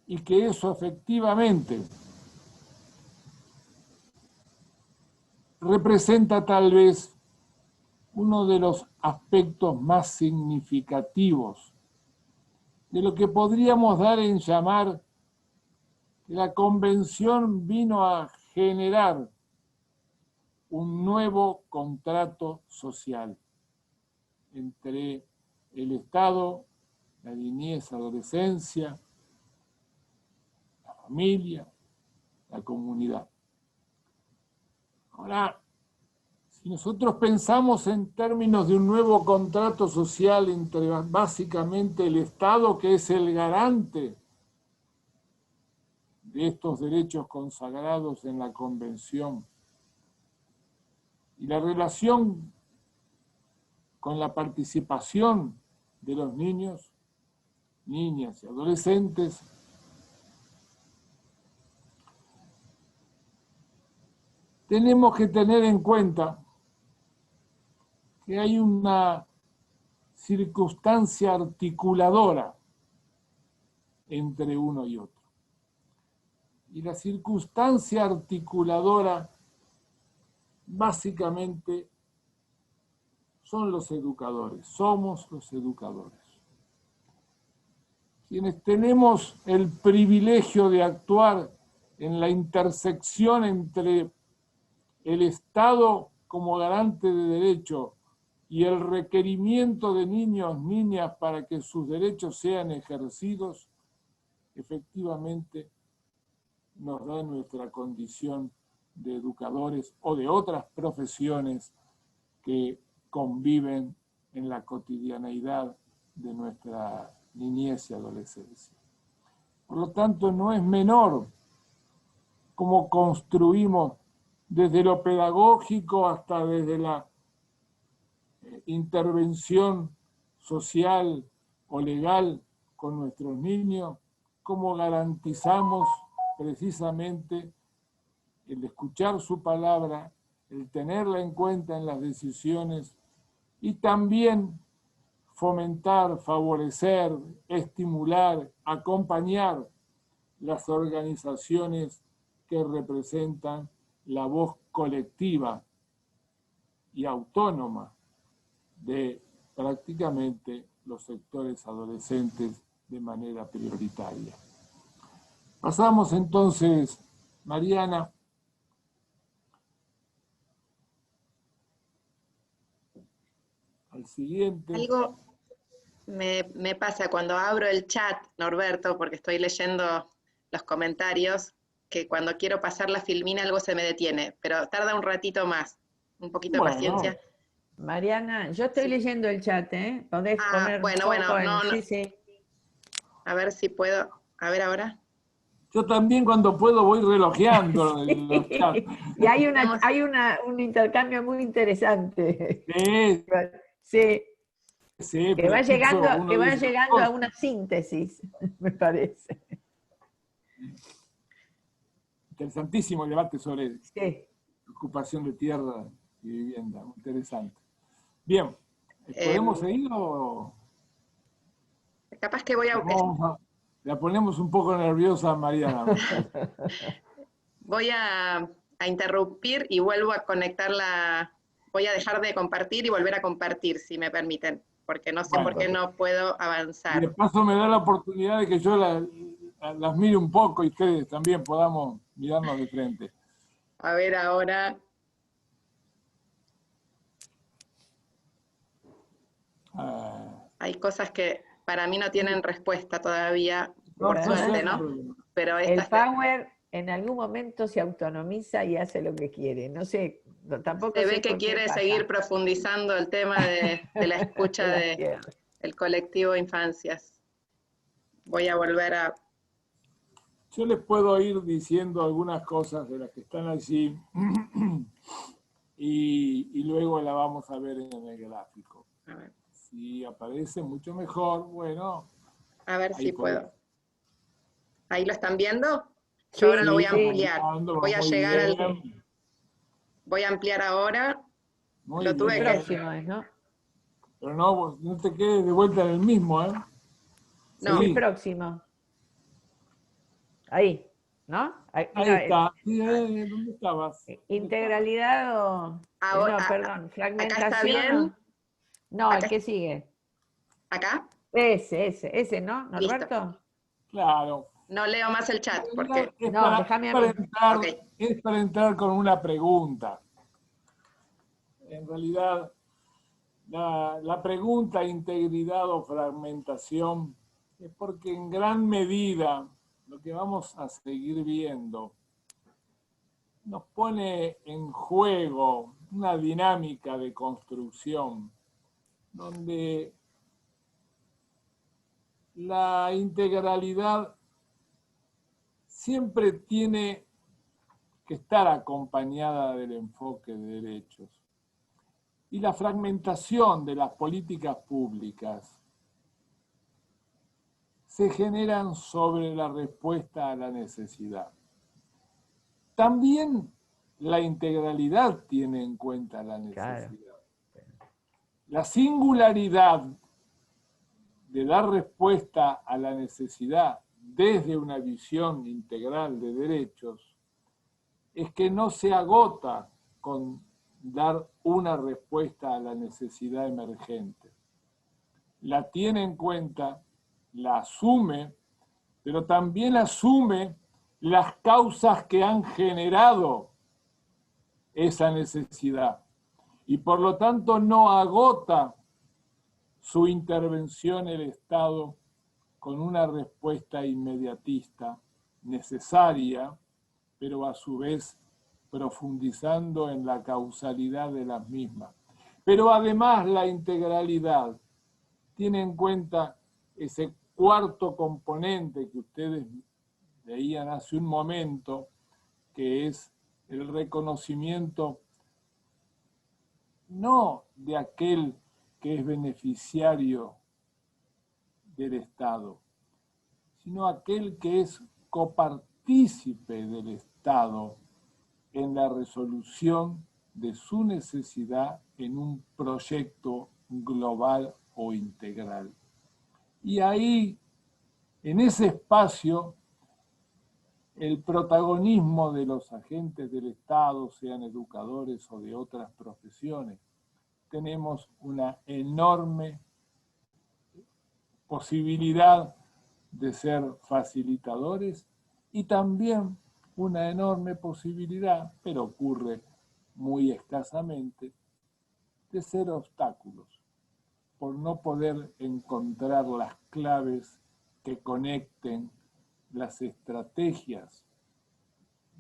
y que eso efectivamente representa tal vez uno de los aspectos más significativos de lo que podríamos dar en llamar que la Convención vino a generar un nuevo contrato social entre el Estado, la niñez, adolescencia, la familia, la comunidad. Ahora, si nosotros pensamos en términos de un nuevo contrato social entre básicamente el Estado, que es el garante de estos derechos consagrados en la Convención, y la relación con la participación de los niños, niñas y adolescentes, tenemos que tener en cuenta que hay una circunstancia articuladora entre uno y otro. Y la circunstancia articuladora básicamente son los educadores, somos los educadores. Quienes tenemos el privilegio de actuar en la intersección entre el Estado como garante de derecho y el requerimiento de niños, niñas para que sus derechos sean ejercidos, efectivamente nos da nuestra condición de educadores o de otras profesiones que conviven en la cotidianeidad de nuestra niñez y adolescencia. Por lo tanto, no es menor cómo construimos desde lo pedagógico hasta desde la intervención social o legal con nuestros niños, cómo garantizamos precisamente el escuchar su palabra, el tenerla en cuenta en las decisiones y también fomentar, favorecer, estimular, acompañar las organizaciones que representan la voz colectiva y autónoma de prácticamente los sectores adolescentes de manera prioritaria. Pasamos entonces, Mariana, al siguiente. Algo me pasa cuando abro el chat, Norberto, porque estoy leyendo los comentarios, que cuando quiero pasar la filmina algo se me detiene, pero tarda un ratito más, un poquito de paciencia. Mariana, yo estoy leyendo el chat, ¿eh? Podés poner bueno, no. Sí, sí. A ver si puedo, a ver ahora. Yo también cuando puedo voy relojeando sí. los chats. Y hay un intercambio muy interesante. Sí. Sí, que va llegando a una síntesis, me parece. Interesantísimo el debate sobre ocupación de tierra y vivienda, muy interesante. Bien, ¿podemos seguir o...? Capaz que voy a... La ponemos un poco nerviosa, Mariana. Voy a interrumpir y vuelvo a conectarla. Voy a dejar de compartir y volver a compartir, si me permiten, porque no sé por qué no puedo avanzar. Y de paso me da la oportunidad de que yo las mire un poco y ustedes también podamos mirarnos de frente. A ver ahora. Hay cosas que para mí no tienen respuesta todavía, por suerte, ¿no? Pero el Power en algún momento se autonomiza y hace lo que quiere. No sé, tampoco se ve que quiere seguir profundizando el tema de la escucha del colectivo Infancias. Voy a volver a... Yo les puedo ir diciendo algunas cosas de las que están allí y luego la vamos a ver en el gráfico. A ver. Si aparece mucho mejor, bueno. A ver si puedo. ¿Ahí lo están viendo? Yo ahora lo voy a ampliar. Voy a llegar al... Voy a ampliar ahora. Muy Lo tuve bien. que... Próximo es, ¿no? Pero no te quedes de vuelta en el mismo, ¿eh? No. El Sí, próximo. Ahí, ¿no? ahí está. Sí, ¿dónde estabas? ¿Dónde estabas? Integralidad o... Ahora, no, perdón, acá está fragmentación bien. o... No, el Acá, que sigue. acá. Ese, ¿no, Listo. Norberto? Claro. No leo más el En chat realidad porque... No, déjame a mí. Ok. es para entrar con una pregunta. En realidad, la pregunta integridad o fragmentación es porque en gran medida lo que vamos a seguir viendo nos pone en juego una dinámica de construcción donde la integralidad siempre tiene que estar acompañada del enfoque de derechos. Y la fragmentación de las políticas públicas se generan sobre la respuesta a la necesidad. También la integralidad tiene en cuenta la necesidad. Claro. La singularidad de dar respuesta a la necesidad desde una visión integral de derechos es que no se agota con dar una respuesta a la necesidad emergente. La tiene en cuenta, la asume, pero también asume las causas que han generado esa necesidad y por lo tanto no agota su intervención el Estado con una respuesta inmediatista necesaria, pero a su vez profundizando en la causalidad de las mismas. Pero además la integralidad tiene en cuenta ese cuarto componente que ustedes veían hace un momento, que es el reconocimiento no de aquel que es beneficiario del Estado, sino aquel que es copartícipe del Estado en la resolución de su necesidad en un proyecto global o integral. Y ahí, en ese espacio, el protagonismo de los agentes del Estado, sean educadores o de otras profesiones, tenemos una enorme posibilidad de ser facilitadores y también una enorme posibilidad, pero ocurre muy escasamente, de ser obstáculos, por no poder encontrar las claves que conecten las estrategias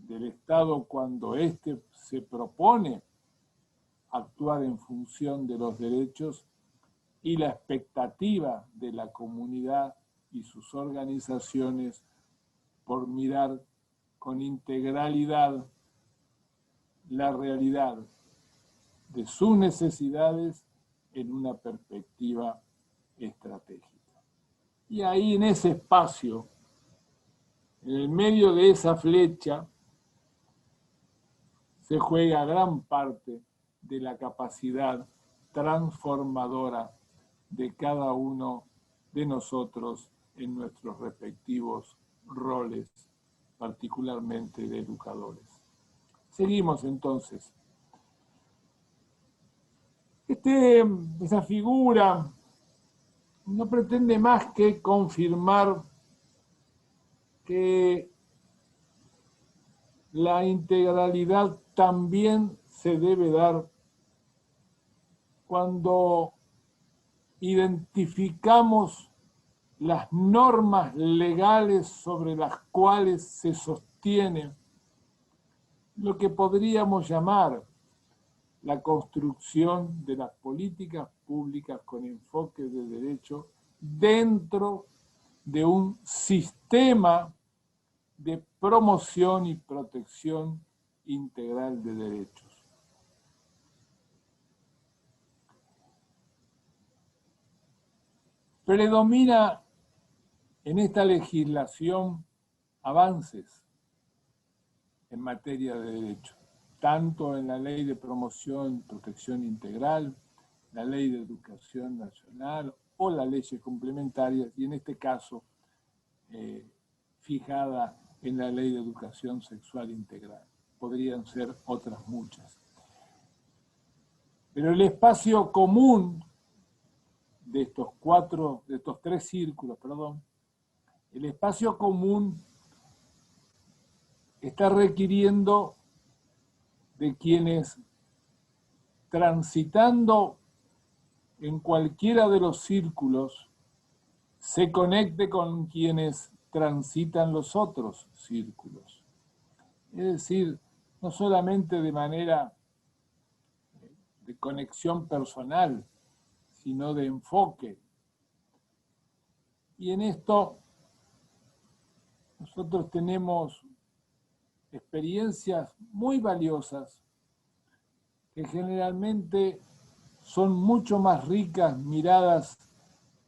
del Estado cuando éste se propone actuar en función de los derechos y la expectativa de la comunidad y sus organizaciones por mirar con integralidad la realidad de sus necesidades en una perspectiva estratégica. Y ahí en ese espacio, en el medio de esa flecha, se juega gran parte de la capacidad transformadora de cada uno de nosotros en nuestros respectivos roles, particularmente de educadores. Seguimos entonces. Esa figura no pretende más que confirmar que la integralidad también se debe dar cuando identificamos las normas legales sobre las cuales se sostiene lo que podríamos llamar la construcción de las políticas públicas con enfoque de derecho dentro de un sistema de promoción y protección integral de derechos. Predomina en esta legislación avances en materia de derecho. tanto en la Ley de Promoción y Protección Integral, la Ley de Educación Nacional o las leyes complementarias, y en este caso fijada en la Ley de Educación Sexual Integral. Podrían ser otras muchas. Pero el espacio común de estos tres círculos, el espacio común está requiriendo de quienes, transitando en cualquiera de los círculos, se conecte con quienes transitan los otros círculos. Es decir, no solamente de manera de conexión personal, sino de enfoque. Y en esto nosotros tenemos experiencias muy valiosas que generalmente son mucho más ricas miradas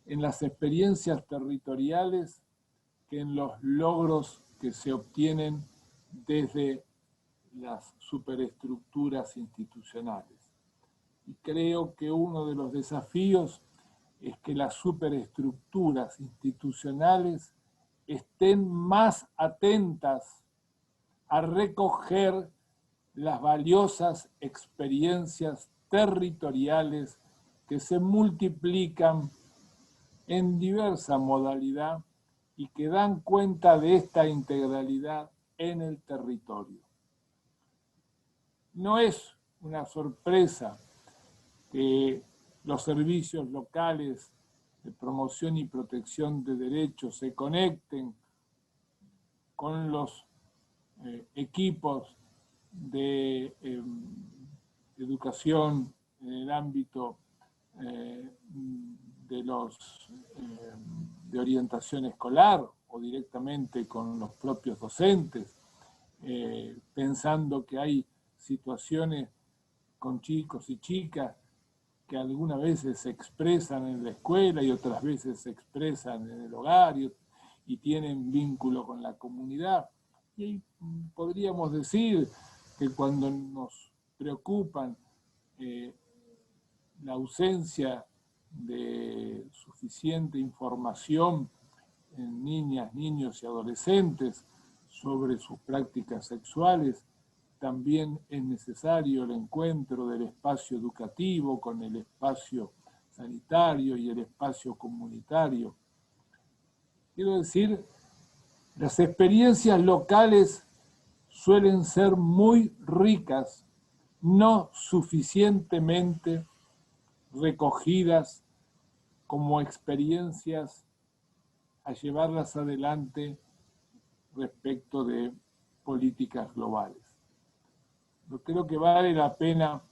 en las experiencias territoriales que en los logros que se obtienen desde las superestructuras institucionales. Y creo que uno de los desafíos es que las superestructuras institucionales estén más atentas a recoger las valiosas experiencias territoriales que se multiplican en diversa modalidad y que dan cuenta de esta integralidad en el territorio. No es una sorpresa que los servicios locales de promoción y protección de derechos se conecten con los equipos de educación en el ámbito de orientación escolar o directamente con los propios docentes, pensando que hay situaciones con chicos y chicas que algunas veces se expresan en la escuela y otras veces se expresan en el hogar y tienen vínculo con la comunidad. Y podríamos decir que cuando nos preocupan la ausencia de suficiente información en niñas, niños y adolescentes sobre sus prácticas sexuales, también es necesario el encuentro del espacio educativo con el espacio sanitario y el espacio comunitario. Quiero decir, las experiencias locales suelen ser muy ricas, no suficientemente recogidas como experiencias a llevarlas adelante respecto de políticas globales. Yo creo que vale la pena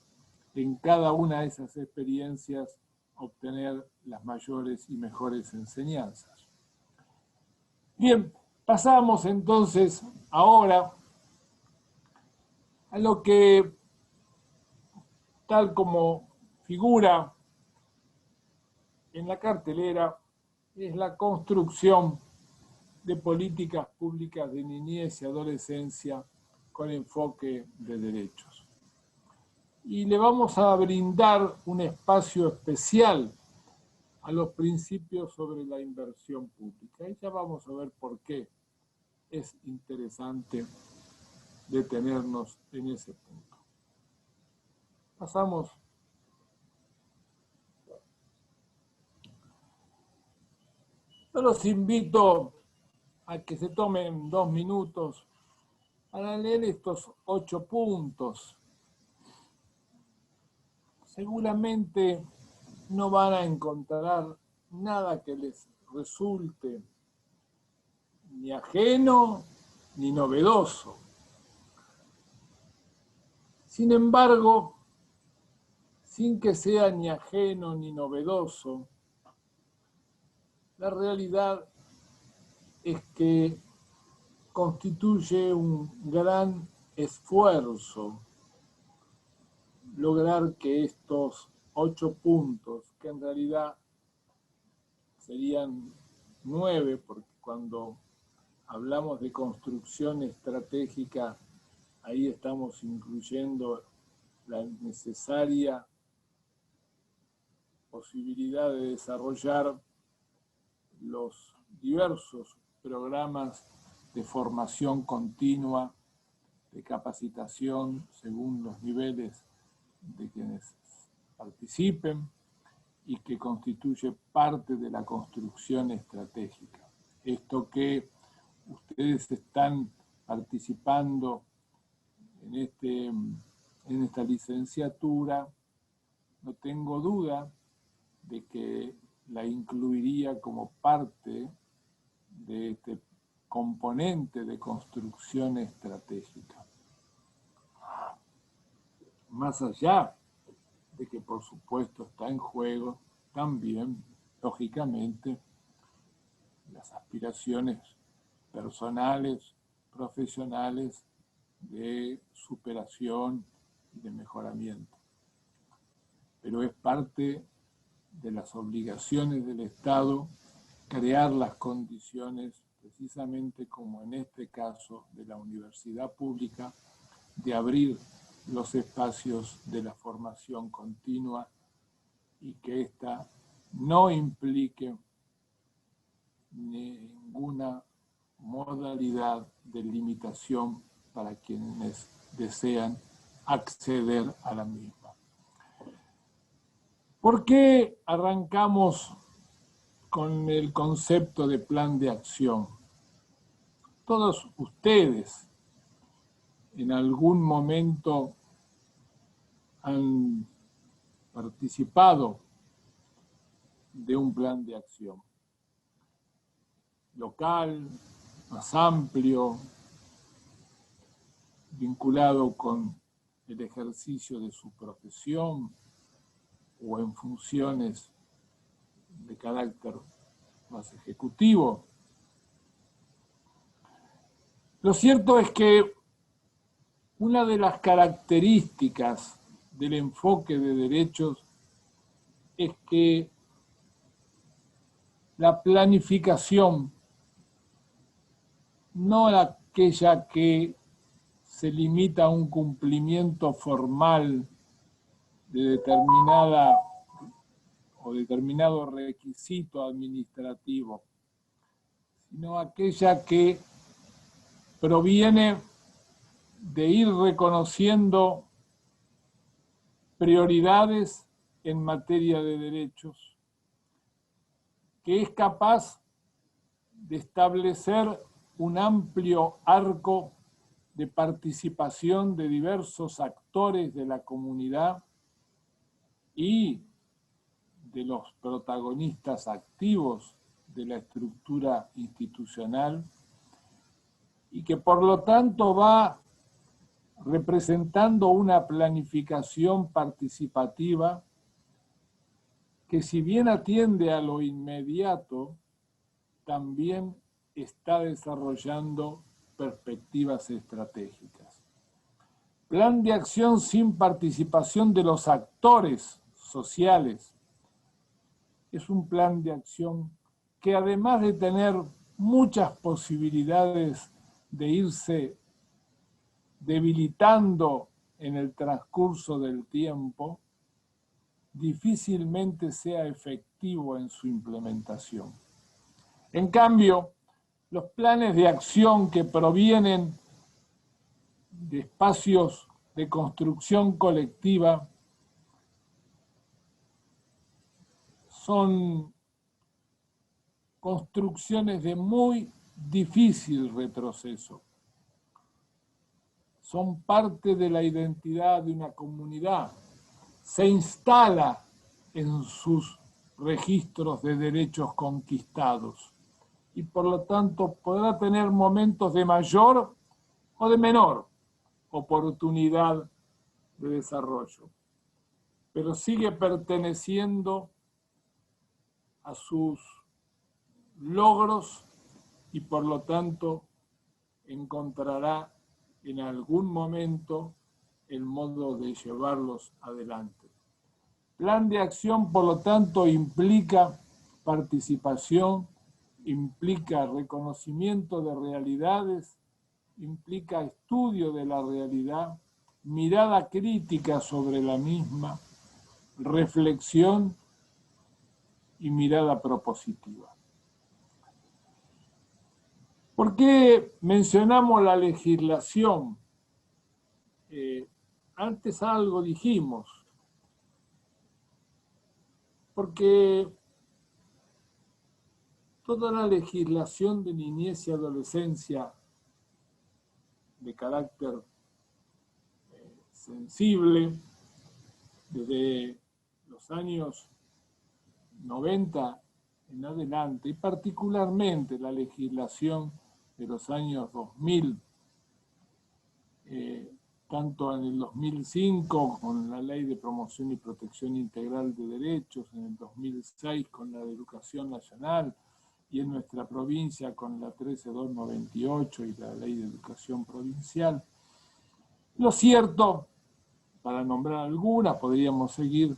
en cada una de esas experiencias obtener las mayores y mejores enseñanzas. Bien, pasamos entonces ahora a lo que, tal como figura en la cartelera, es la construcción de políticas públicas de niñez y adolescencia con enfoque de derechos. Y le vamos a brindar un espacio especial a los principios sobre la inversión pública. Y ya vamos a ver por qué es interesante detenernos en ese punto. Pasamos. Yo los invito a que se tomen 2 minutos para leer estos 8 puntos. Seguramente no van a encontrar nada que les resulte ni ajeno ni novedoso. Sin embargo, sin que sea ni ajeno ni novedoso, la realidad es que constituye un gran esfuerzo lograr que estos 8 puntos, que en realidad serían 9, porque cuando hablamos de construcción estratégica ahí estamos incluyendo la necesaria posibilidad de desarrollar los diversos programas de formación continua, de capacitación según los niveles de quienes participen y que constituye parte de la construcción estratégica. Esto que ustedes están participando en esta licenciatura, no tengo duda de que la incluiría como parte de este componente de construcción estratégica. Más allá de que por supuesto está en juego también, lógicamente, las aspiraciones personales, profesionales, de superación y de mejoramiento. Pero es parte de las obligaciones del Estado crear las condiciones, precisamente como en este caso de la universidad pública, de abrir los espacios de la formación continua y que ésta no implique ninguna modalidad de limitación para quienes desean acceder a la misma. ¿Por qué arrancamos con el concepto de plan de acción? Todos ustedes en algún momento han participado de un plan de acción local, más amplio, vinculado con el ejercicio de su profesión o en funciones de carácter más ejecutivo. Lo cierto es que una de las características del enfoque de derechos es que la planificación, no aquella que se limita a un cumplimiento formal de determinada o determinado requisito administrativo, sino aquella que proviene de ir reconociendo prioridades en materia de derechos, que es capaz de establecer un amplio arco de participación de diversos actores de la comunidad y de los protagonistas activos de la estructura institucional, y que por lo tanto va representando una planificación participativa que, si bien atiende a lo inmediato, también está desarrollando perspectivas estratégicas. Plan de acción sin participación de los actores sociales es un plan de acción que, además de tener muchas posibilidades de irse debilitando en el transcurso del tiempo, difícilmente sea efectivo en su implementación. En cambio, los planes de acción que provienen de espacios de construcción colectiva son construcciones de muy difícil retroceso. Son parte de la identidad de una comunidad. Se instala en sus registros de derechos conquistados y por lo tanto podrá tener momentos de mayor o de menor oportunidad de desarrollo, pero sigue perteneciendo a sus logros y por lo tanto encontrará en algún momento el modo de llevarlos adelante. Plan de acción, por lo tanto, implica participación, implica reconocimiento de realidades implica estudio de la realidad, mirada crítica sobre la misma, reflexión y mirada propositiva. ¿Por qué mencionamos la legislación? Antes algo dijimos, porque toda la legislación de niñez y adolescencia de carácter sensible, desde los años 90 en adelante, y particularmente la legislación de los años 2000, tanto en el 2005 con la Ley de Promoción y Protección Integral de Derechos, en el 2006 con la de Educación Nacional, y en nuestra provincia con la 13298 y la Ley de Educación Provincial. Lo cierto, para nombrar algunas, podríamos seguir,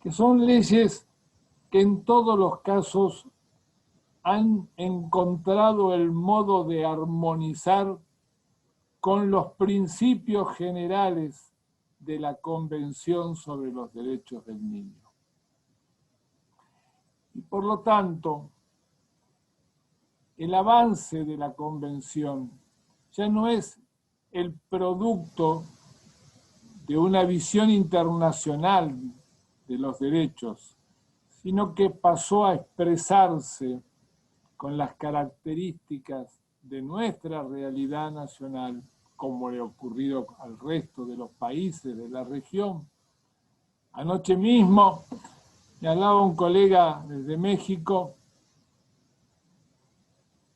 que son leyes que en todos los casos han encontrado el modo de armonizar con los principios generales de la Convención sobre los Derechos del Niño. Y por lo tanto, el avance de la Convención ya no es el producto de una visión internacional de los derechos, sino que pasó a expresarse con las características de nuestra realidad nacional, como le ha ocurrido al resto de los países de la región. Anoche mismo me hablaba un colega desde México,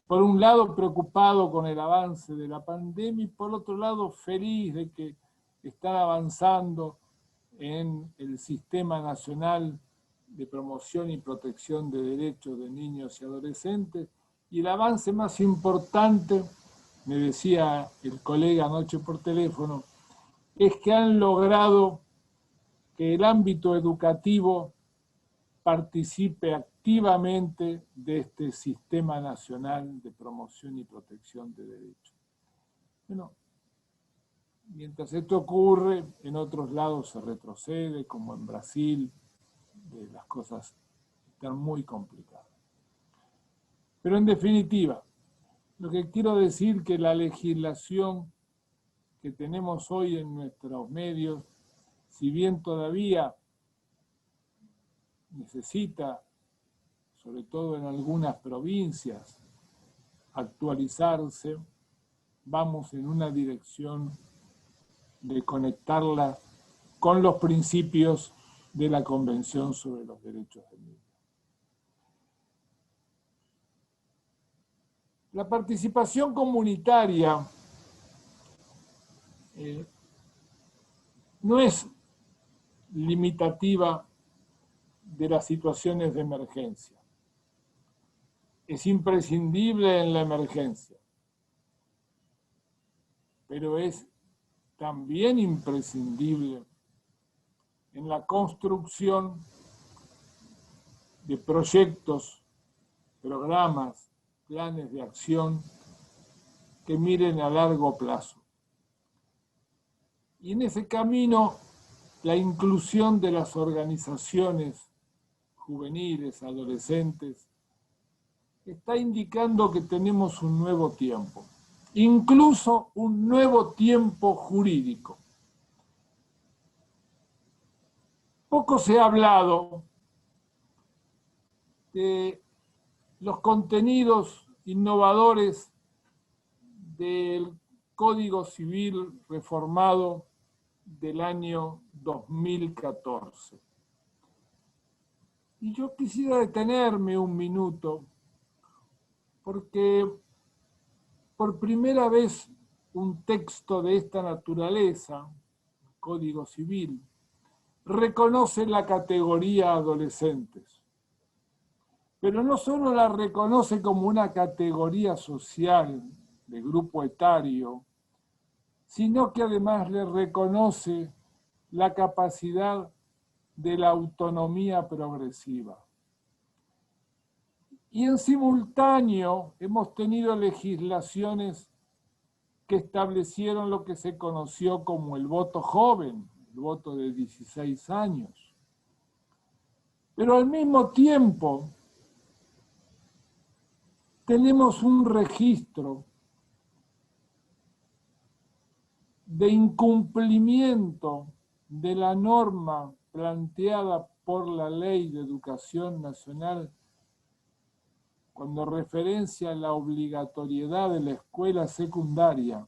por un lado preocupado con el avance de la pandemia y por otro lado feliz de que están avanzando en el Sistema Nacional de Promoción y Protección de Derechos de Niños y Adolescentes. Y el avance más importante, me decía el colega anoche por teléfono, es que han logrado que el ámbito educativo participe activamente de este Sistema Nacional de Promoción y Protección de Derechos. Bueno, mientras esto ocurre, en otros lados se retrocede, como en Brasil, las cosas están muy complicadas. Pero en definitiva, lo que quiero decir es que la legislación que tenemos hoy en nuestros medios, si bien todavía necesita, sobre todo en algunas provincias, actualizarse, vamos en una dirección de conectarla con los principios de la Convención sobre los Derechos del Niño. La participación comunitaria no es limitativa de las situaciones de emergencia. Es imprescindible en la emergencia, pero es también imprescindible en la construcción de proyectos, programas, planes de acción que miren a largo plazo. Y en ese camino, la inclusión de las organizaciones juveniles, adolescentes, está indicando que tenemos un nuevo tiempo, incluso un nuevo tiempo jurídico. Poco se ha hablado de los contenidos innovadores del Código Civil reformado del año 2014. Y yo quisiera detenerme un minuto, porque por primera vez un texto de esta naturaleza, Código Civil, reconoce la categoría adolescentes. Pero no solo la reconoce como una categoría social de grupo etario, sino que además le reconoce la capacidad de la autonomía progresiva. Y en simultáneo hemos tenido legislaciones que establecieron lo que se conoció como el voto joven, el voto de 16 años. Pero al mismo tiempo tenemos un registro de incumplimiento de la norma planteada por la Ley de Educación Nacional cuando referencia a la obligatoriedad de la escuela secundaria.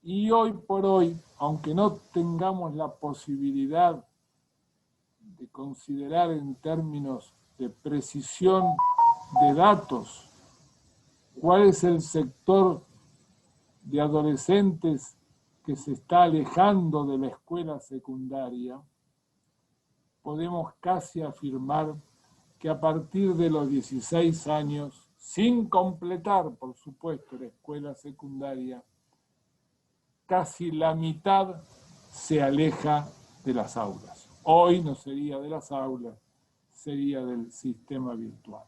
Y hoy por hoy, aunque no tengamos la posibilidad de considerar en términos de precisión de datos cuál es el sector de adolescentes que se está alejando de la escuela secundaria, podemos casi afirmar que a partir de los 16 años, sin completar, por supuesto, la escuela secundaria, casi la mitad se aleja de las aulas. Hoy no sería de las aulas, sería del sistema virtual.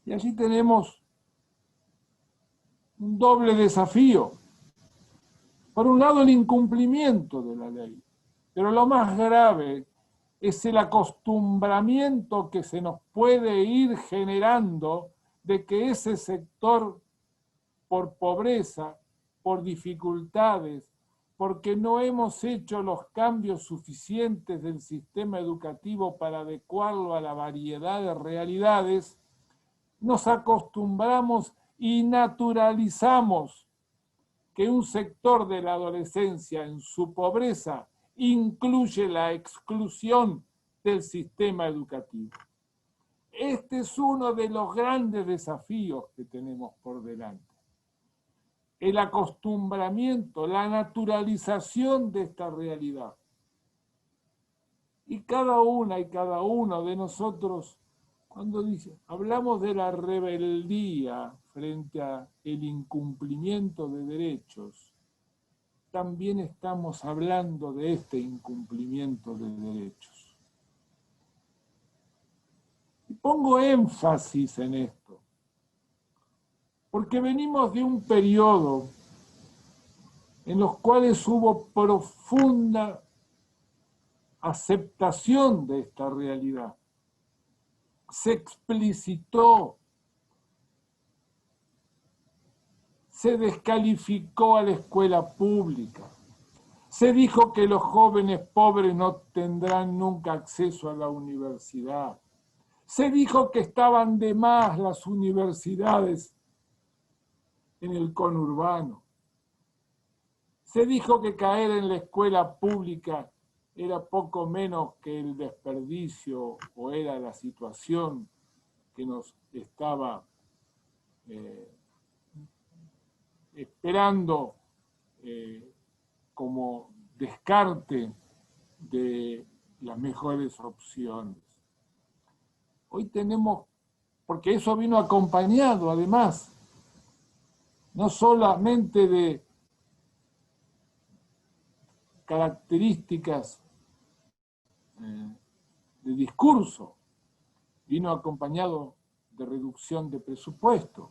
Y allí tenemos un doble desafío. Por un lado, el incumplimiento de la ley, pero lo más grave es el acostumbramiento que se nos puede ir generando de que ese sector, por pobreza, por dificultades, porque no hemos hecho los cambios suficientes del sistema educativo para adecuarlo a la variedad de realidades, nos acostumbramos y naturalizamos que un sector de la adolescencia en su pobreza incluye la exclusión del sistema educativo. Este es uno de los grandes desafíos que tenemos por delante. El acostumbramiento, la naturalización de esta realidad. Y cada una y cada uno de nosotros, cuando hablamos de la rebeldía frente al incumplimiento de derechos, también estamos hablando de este incumplimiento de derechos. Y pongo énfasis en esto, porque venimos de un periodo en los cuales hubo profunda aceptación de esta realidad. Se explicitó, se descalificó a la escuela pública, se dijo que los jóvenes pobres no tendrán nunca acceso a la universidad, se dijo que estaban de más las universidades en el conurbano, se dijo que caer en la escuela pública era poco menos que el desperdicio o era la situación que nos estaba esperando como descarte de las mejores opciones. Hoy tenemos, porque eso vino acompañado además, no solamente de características de discurso, vino acompañado de reducción de presupuesto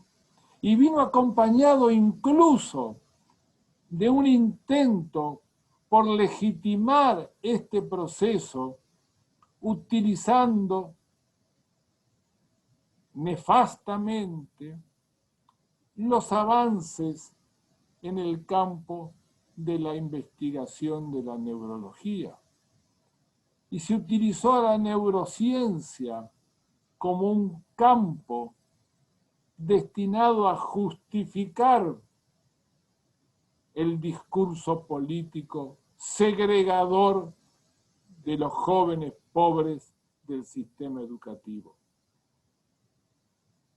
y vino acompañado incluso de un intento por legitimar este proceso utilizando nefastamente los avances en el campo de la investigación de la neurología. Y se utilizó a la neurociencia como un campo destinado a justificar el discurso político segregador de los jóvenes pobres del sistema educativo.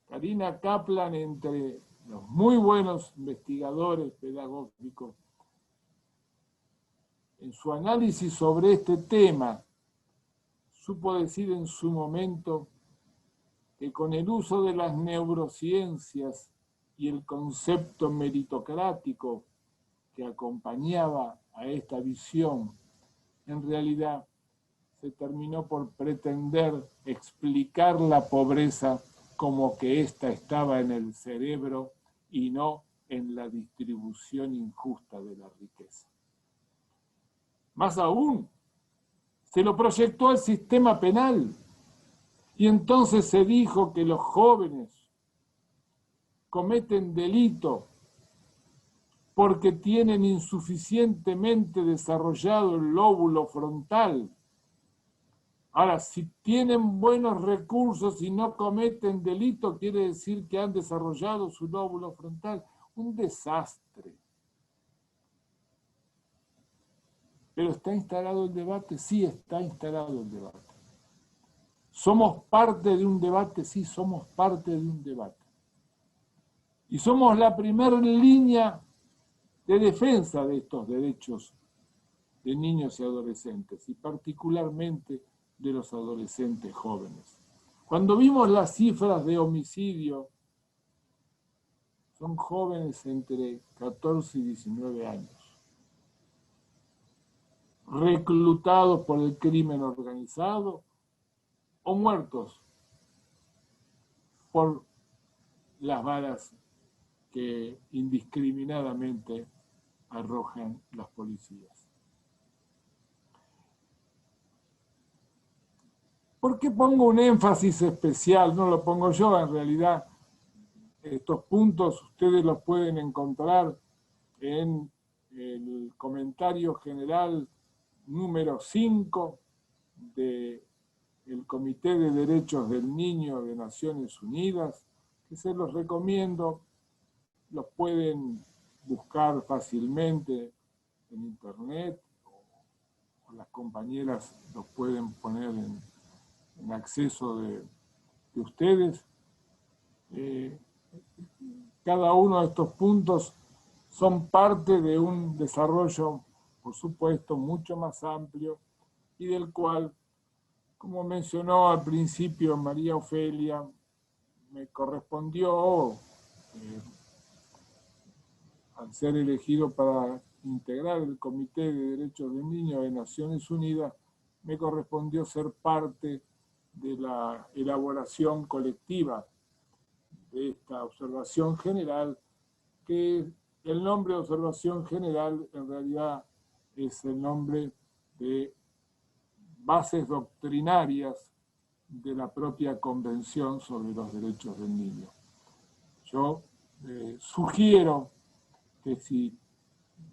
Karina Kaplan, entre los muy buenos investigadores pedagógicos, en su análisis sobre este tema, supo decir en su momento que con el uso de las neurociencias y el concepto meritocrático que acompañaba a esta visión, en realidad se terminó por pretender explicar la pobreza como que ésta estaba en el cerebro y no en la distribución injusta de la riqueza. Más aún, se lo proyectó al sistema penal y entonces se dijo que los jóvenes cometen delito porque tienen insuficientemente desarrollado el lóbulo frontal. Ahora, si tienen buenos recursos y no cometen delito, quiere decir que han desarrollado su lóbulo frontal. Un desastre. ¿Pero está instalado el debate? Sí, está instalado el debate. ¿Somos parte de un debate? Sí, somos parte de un debate. Y somos la primera línea de defensa de estos derechos de niños y adolescentes, y particularmente de los adolescentes jóvenes. Cuando vimos las cifras de homicidio, son jóvenes entre 14 y 19 años, reclutados por el crimen organizado o muertos por las balas que indiscriminadamente arrojan las policías. ¿Por qué pongo un énfasis especial? No lo pongo yo, en realidad estos puntos ustedes los pueden encontrar en el comentario general número 5 del Comité de Derechos del Niño de Naciones Unidas, que se los recomiendo, los pueden buscar fácilmente en internet, o las compañeras los pueden poner en acceso de ustedes. Cada uno de estos puntos son parte de un desarrollo, por supuesto, mucho más amplio y del cual, como mencionó al principio María Ofelia, me correspondió, al ser elegido para integrar el Comité de Derechos del Niño de Naciones Unidas, me correspondió ser parte de la elaboración colectiva de esta observación general, que el nombre de observación general en realidad es el nombre de bases doctrinarias de la propia Convención sobre los Derechos del Niño. Yo sugiero que si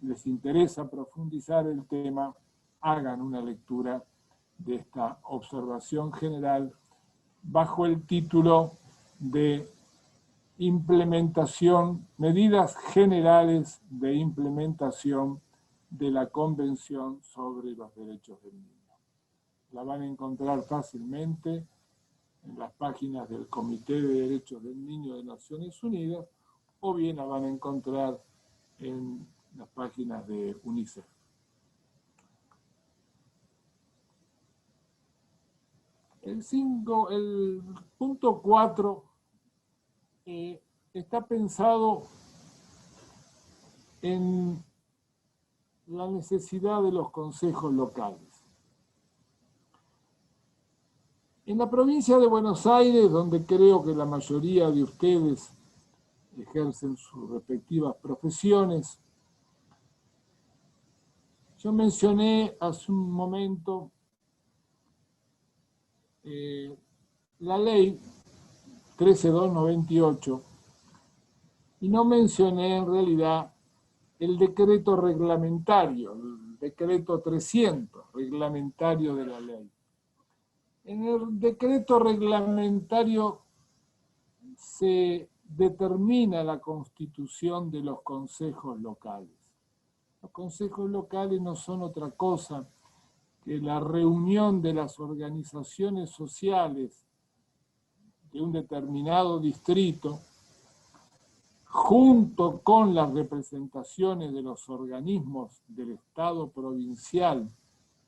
les interesa profundizar el tema, hagan una lectura de esta observación general bajo el título de implementación, medidas generales de implementación de la Convención sobre los Derechos del Niño. La van a encontrar fácilmente en las páginas del Comité de Derechos del Niño de Naciones Unidas, o bien la van a encontrar en las páginas de UNICEF. El punto 4 está pensado en la necesidad de los consejos locales. En la provincia de Buenos Aires, donde creo que la mayoría de ustedes ejercen sus respectivas profesiones, yo mencioné hace un momento la ley 13298 y no mencioné en realidad el decreto reglamentario, el decreto 300 reglamentario de la ley. En el decreto reglamentario se determina la constitución de los consejos locales. Los consejos locales no son otra cosa que la reunión de las organizaciones sociales de un determinado distrito junto con las representaciones de los organismos del Estado provincial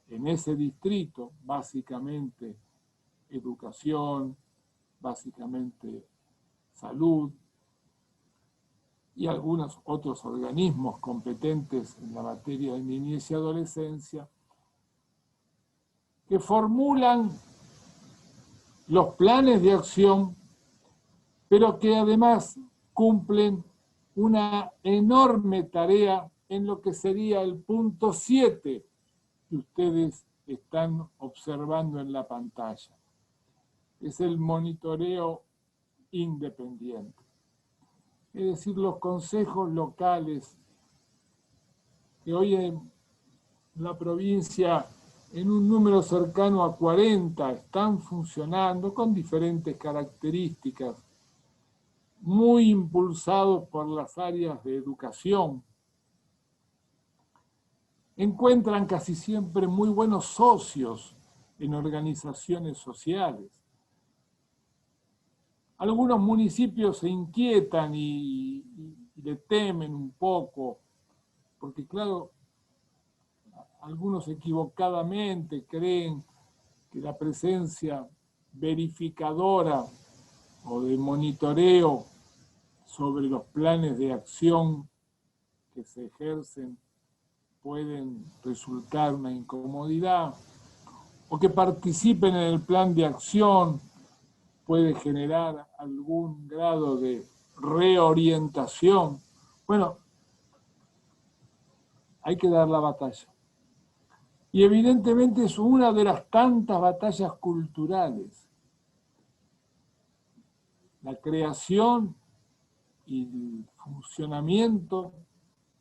en ese distrito, básicamente educación, básicamente salud y algunos otros organismos competentes en la materia de niñez y adolescencia, que formulan los planes de acción, pero que además cumplen una enorme tarea en lo que sería el punto 7 que ustedes están observando en la pantalla. Es el monitoreo independiente. Es decir, los consejos locales que hoy en la provincia, en un número cercano a 40, están funcionando con diferentes características, muy impulsados por las áreas de educación. Encuentran casi siempre muy buenos socios en organizaciones sociales. Algunos municipios se inquietan y le temen un poco, porque claro, algunos equivocadamente creen que la presencia verificadora o de monitoreo sobre los planes de acción que se ejercen pueden resultar una incomodidad, o que participen en el plan de acción puede generar algún grado de reorientación. Bueno, hay que dar la batalla. Y evidentemente es una de las tantas batallas culturales. La creación y el funcionamiento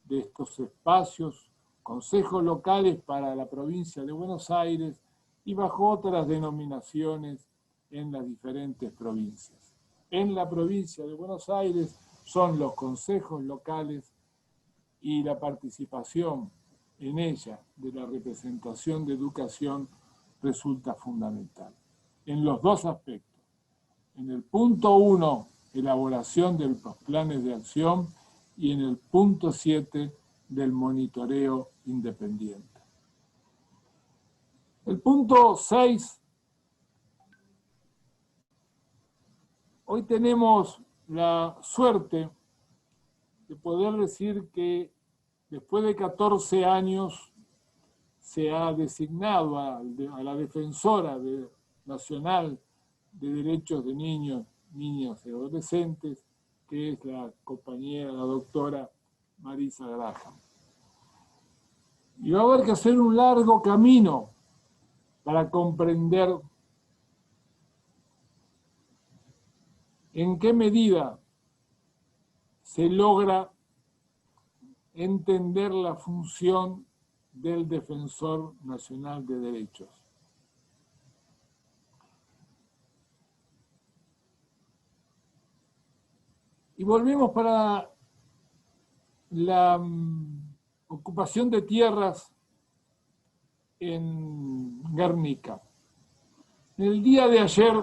de estos espacios, consejos locales para la provincia de Buenos Aires y bajo otras denominaciones en las diferentes provincias. En la provincia de Buenos Aires son los consejos locales y la participación en ella de la representación de educación resulta fundamental. En los dos aspectos. En el punto 1, elaboración de los planes de acción, y en el punto 7 del monitoreo independiente. El punto 6, hoy tenemos la suerte de poder decir que después de 14 años se ha designado a la defensora nacional de derechos de niños, niñas y adolescentes, que es la compañera, la doctora Marisa Graham. Y va a haber que hacer un largo camino para comprender en qué medida se logra entender la función del Defensor Nacional de Derechos. Y volvemos para la ocupación de tierras en Guernica. En el día de ayer,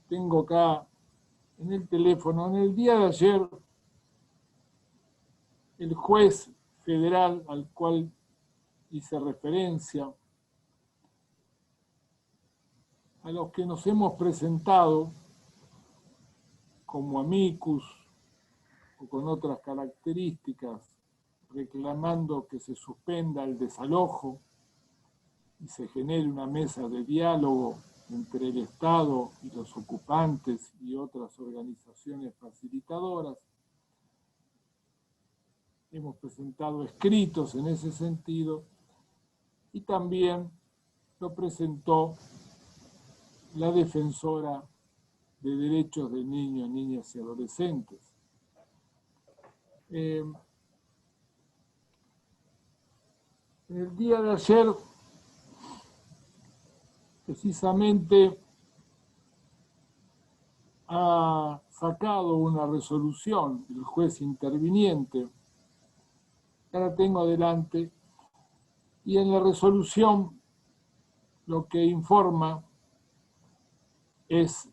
tengo acá en el teléfono, en el día de ayer, el juez federal al cual hice referencia, a los que nos hemos presentado como amicus o con otras características, reclamando que se suspenda el desalojo y se genere una mesa de diálogo entre el Estado y los ocupantes y otras organizaciones facilitadoras. Hemos presentado escritos en ese sentido y también lo presentó la defensora de derechos de niños, niñas y adolescentes. En el día de ayer, precisamente, ha sacado una resolución el juez interviniente, que ahora tengo adelante, y en la resolución lo que informa es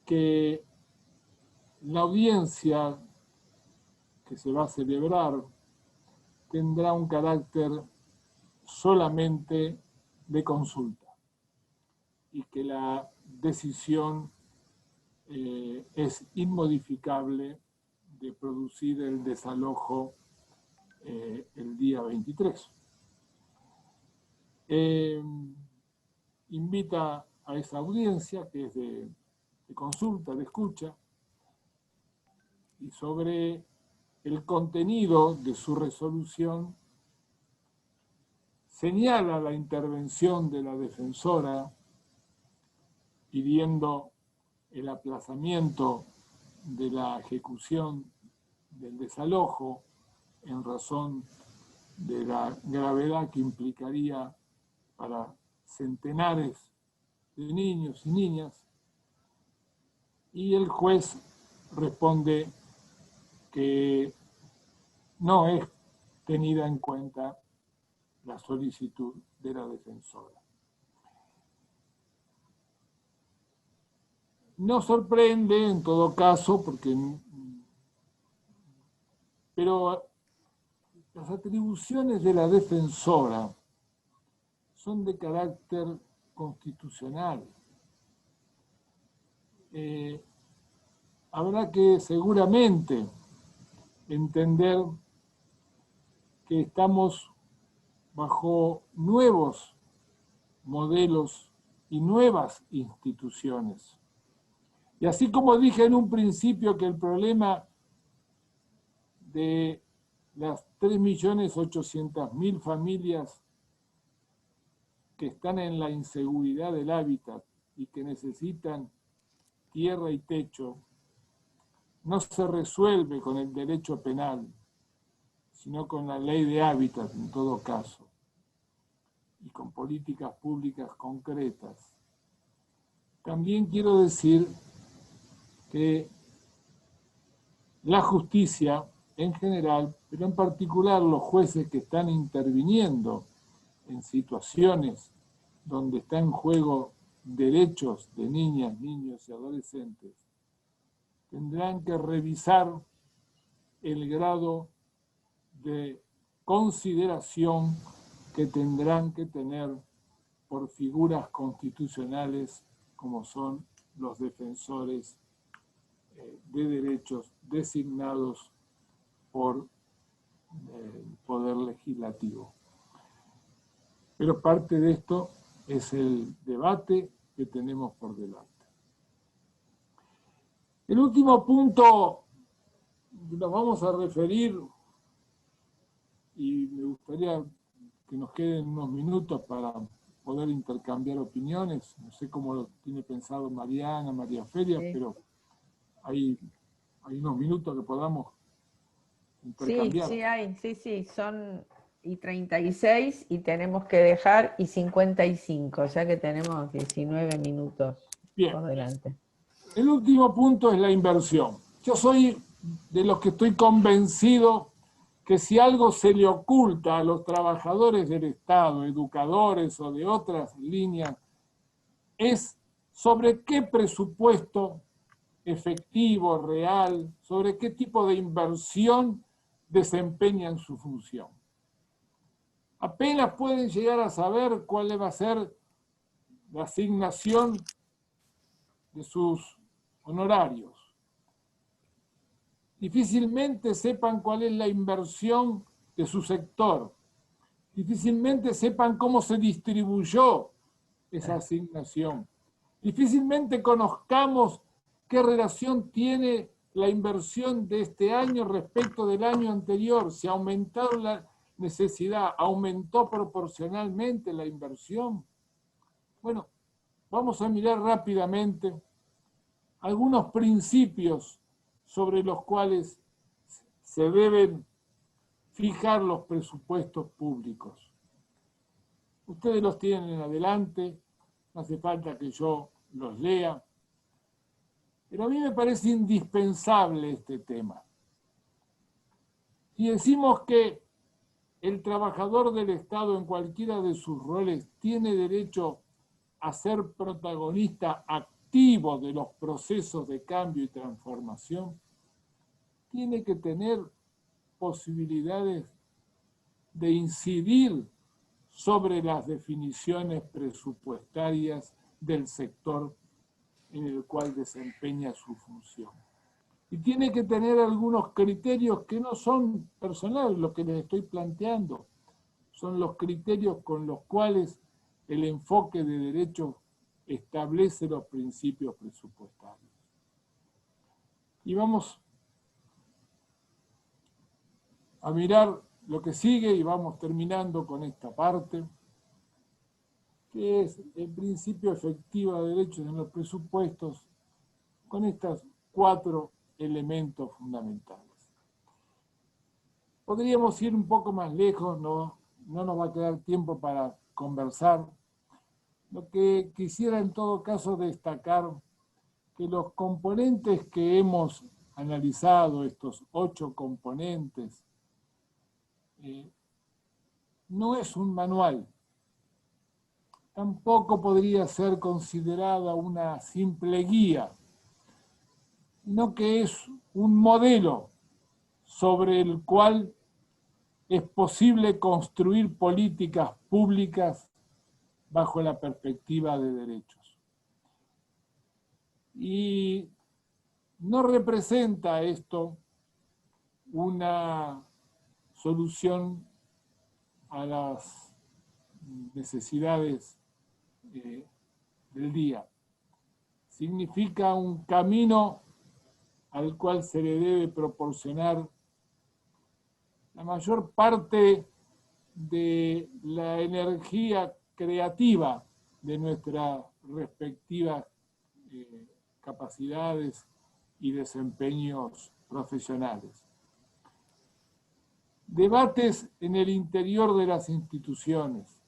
que la audiencia que se va a celebrar tendrá un carácter solamente de consulta y que la decisión es inmodificable de producir el desalojo el día 23. Invita a esa audiencia, que es de consulta, de escucha, y sobre el contenido de su resolución, señala la intervención de la defensora pidiendo el aplazamiento de la ejecución del desalojo en razón de la gravedad que implicaría para centenares de niños y niñas, y el juez responde que no es tenida en cuenta la solicitud de la defensora. No sorprende en todo caso, pero las atribuciones de la defensora son de carácter constitucional. Habrá que seguramente entender que estamos bajo nuevos modelos y nuevas instituciones. Y así como dije en un principio que el problema de las 3.800.000 familias que están en la inseguridad del hábitat y que necesitan tierra y techo, no se resuelve con el derecho penal, sino con la ley de hábitat en todo caso, y con políticas públicas concretas. También quiero decir que la justicia en general, pero en particular los jueces que están interviniendo en situaciones donde están en juego derechos de niñas, niños y adolescentes, tendrán que revisar el grado de consideración que tendrán que tener por figuras constitucionales como son los defensores de derechos designados por el Poder Legislativo. Pero parte de esto es el debate que tenemos por delante. El último punto nos vamos a referir, y me gustaría que nos queden unos minutos para poder intercambiar opiniones. No sé cómo lo tiene pensado Mariana, María Feria, sí, pero hay unos minutos que podamos intercambiar. Sí, son y 36 y tenemos que dejar y 55, o sea que tenemos 19 minutos por delante. El último punto es la inversión. Yo soy de los que estoy convencido que si algo se le oculta a los trabajadores del Estado, educadores o de otras líneas, es sobre qué presupuesto efectivo, real, sobre qué tipo de inversión desempeñan su función. Apenas pueden llegar a saber cuál va a ser la asignación de sus honorarios. Difícilmente sepan cuál es la inversión de su sector. Difícilmente sepan cómo se distribuyó esa asignación. Difícilmente conozcamos qué relación tiene la inversión de este año respecto del año anterior. Si ha aumentado la necesidad, aumentó proporcionalmente la inversión. Bueno, vamos a mirar rápidamente algunos principios sobre los cuales se deben fijar los presupuestos públicos. Ustedes los tienen adelante, no hace falta que yo los lea, pero a mí me parece indispensable este tema. Si decimos que el trabajador del Estado en cualquiera de sus roles tiene derecho a ser protagonista activo de los procesos de cambio y transformación, tiene que tener posibilidades de incidir sobre las definiciones presupuestarias del sector en el cual desempeña su función. Y tiene que tener algunos criterios que no son personales, lo que les estoy planteando, son los criterios con los cuales el enfoque de derecho establece los principios presupuestarios. Y vamos a mirar lo que sigue y vamos terminando con esta parte, que es el principio efectivo de derechos en los presupuestos, con estos 4 elementos fundamentales. Podríamos ir un poco más lejos, no nos va a quedar tiempo para conversar. Lo que quisiera en todo caso destacar, que los componentes que hemos analizado, estos 8 componentes, no es un manual. Tampoco podría ser considerada una simple guía, sino que es un modelo sobre el cual es posible construir políticas públicas bajo la perspectiva de derechos. Y no representa esto una solución a las necesidades del día. Significa un camino al cual se le debe proporcionar la mayor parte de la energía creativa de nuestras respectivas capacidades y desempeños profesionales. Debates en el interior de las instituciones,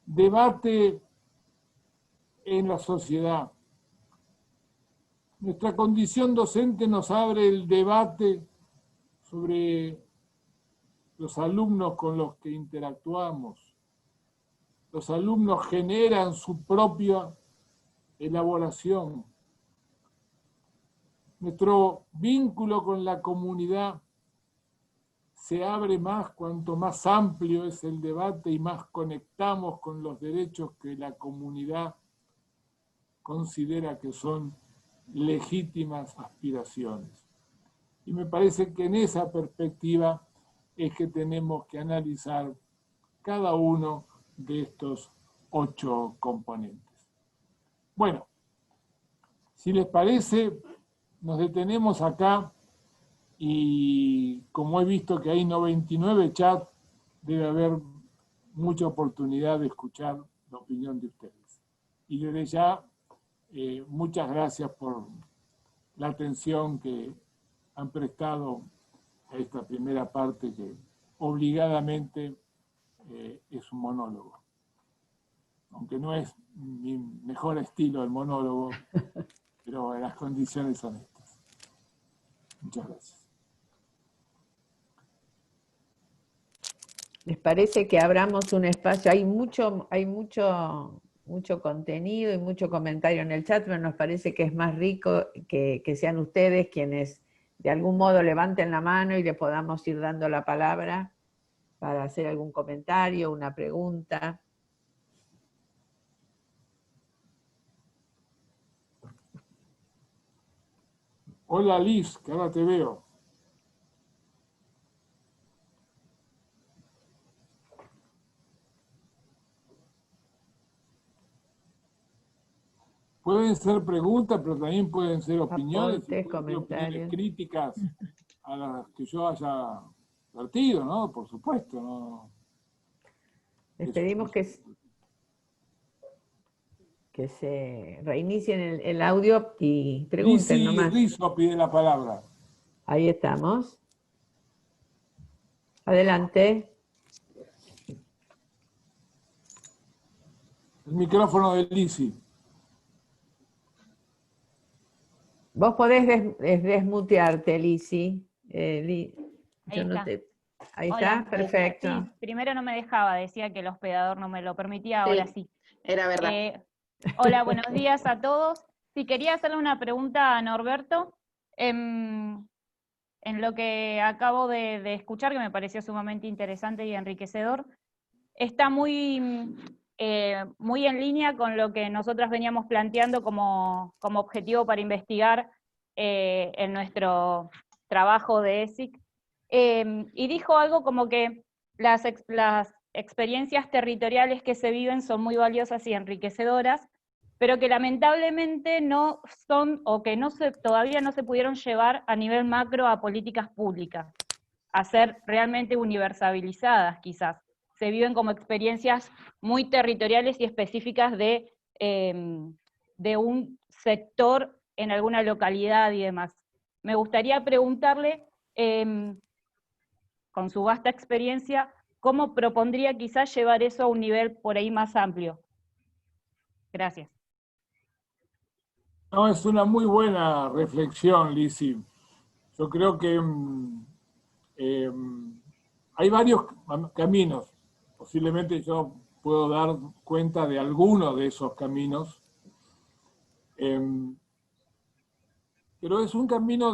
debate en la sociedad. Nuestra condición docente nos abre el debate sobre los alumnos con los que interactuamos. Los alumnos generan su propia elaboración. Nuestro vínculo con la comunidad se abre más cuanto más amplio es el debate y más conectamos con los derechos que la comunidad considera que son legítimas aspiraciones. Y me parece que en esa perspectiva es que tenemos que analizar cada uno de estos 8 componentes. Bueno, si les parece, nos detenemos acá y como he visto que hay 99 chats, debe haber mucha oportunidad de escuchar la opinión de ustedes. Y desde ya, muchas gracias por la atención que han prestado a esta primera parte que obligadamente es un monólogo. Aunque no es mi mejor estilo el monólogo, pero las condiciones son estas. Muchas gracias. ¿Les parece que abramos un espacio? Hay mucho contenido y mucho comentario en el chat, pero nos parece que es más rico que sean ustedes quienes de algún modo levanten la mano y le podamos ir dando la palabra para hacer algún comentario, una pregunta. Hola Liz, que ahora te veo. Pueden ser preguntas, pero también pueden ser opiniones. Aportes, comentarios. Críticas a las que yo haya vertido, ¿no? Por supuesto, ¿no? Les pedimos que se reinicien el audio y pregunten nomás. Rizo pide la palabra. Ahí estamos. Adelante. El micrófono de Lisi. Vos podés desmutearte, Lisi. Ahí está. Ahí Hola. está, perfecto. Sí, primero no me dejaba, decía que el hospedador no me lo permitía, ahora sí. Era verdad. Hola, buenos días a todos. Sí, quería hacerle una pregunta a Norberto. En lo que acabo de escuchar, que me pareció sumamente interesante y enriquecedor, está muy en línea con lo que nosotras veníamos planteando como objetivo para investigar en nuestro trabajo de ESIC. Y dijo algo como que las experiencias territoriales que se viven son muy valiosas y enriquecedoras, pero que lamentablemente no son, o que todavía no se pudieron llevar a nivel macro a políticas públicas. a ser realmente universalizadas, quizás. Se viven como experiencias muy territoriales y específicas de un sector en alguna localidad y demás. Me gustaría preguntarle, con su vasta experiencia, ¿cómo propondría quizás llevar eso a un nivel por ahí más amplio? Gracias. No, es una muy buena reflexión, Lizzy. Yo creo que hay varios caminos. Posiblemente yo puedo dar cuenta de algunos de esos caminos. Pero es un camino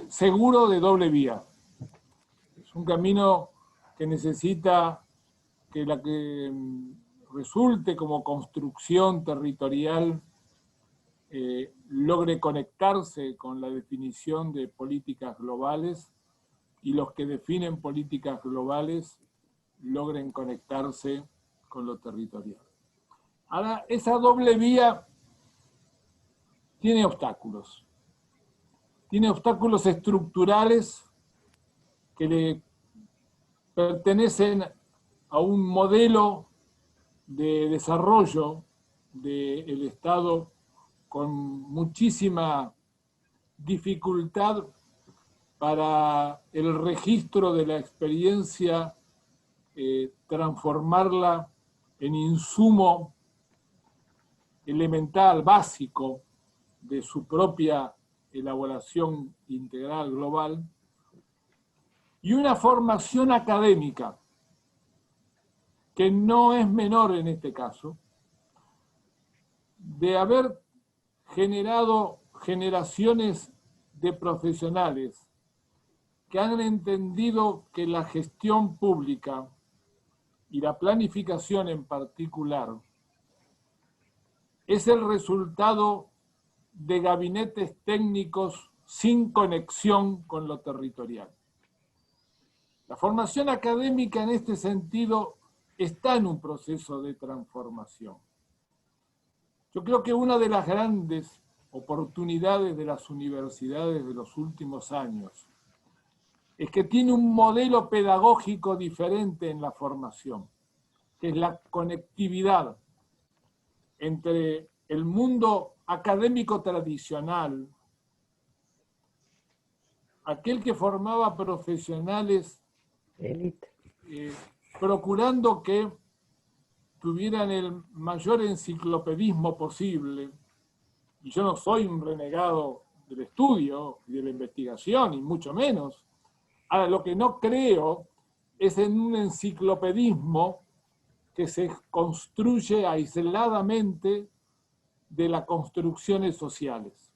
seguro de doble vía. Es un camino que necesita que la que resulte como construcción territorial logre conectarse con la definición de políticas globales y los que definen políticas globales logren conectarse con lo territorial. Ahora, esa doble vía tiene obstáculos. Tiene obstáculos estructurales que le pertenecen a un modelo de desarrollo del Estado con muchísima dificultad para el registro de la experiencia, transformarla en insumo elemental, básico, de su propia elaboración integral global, y una formación académica, que no es menor en este caso, de haber generado generaciones de profesionales que han entendido que la gestión pública y la planificación en particular es el resultado de gabinetes técnicos sin conexión con lo territorial. La formación académica en este sentido está en un proceso de transformación. Yo creo que una de las grandes oportunidades de las universidades de los últimos años es que tiene un modelo pedagógico diferente en la formación, que es la conectividad entre el mundo académico tradicional, aquel que formaba profesionales procurando que tuvieran el mayor enciclopedismo posible, y yo no soy un renegado del estudio y de la investigación, y mucho menos. Ahora, lo que no creo es en un enciclopedismo que se construye aisladamente de las construcciones sociales.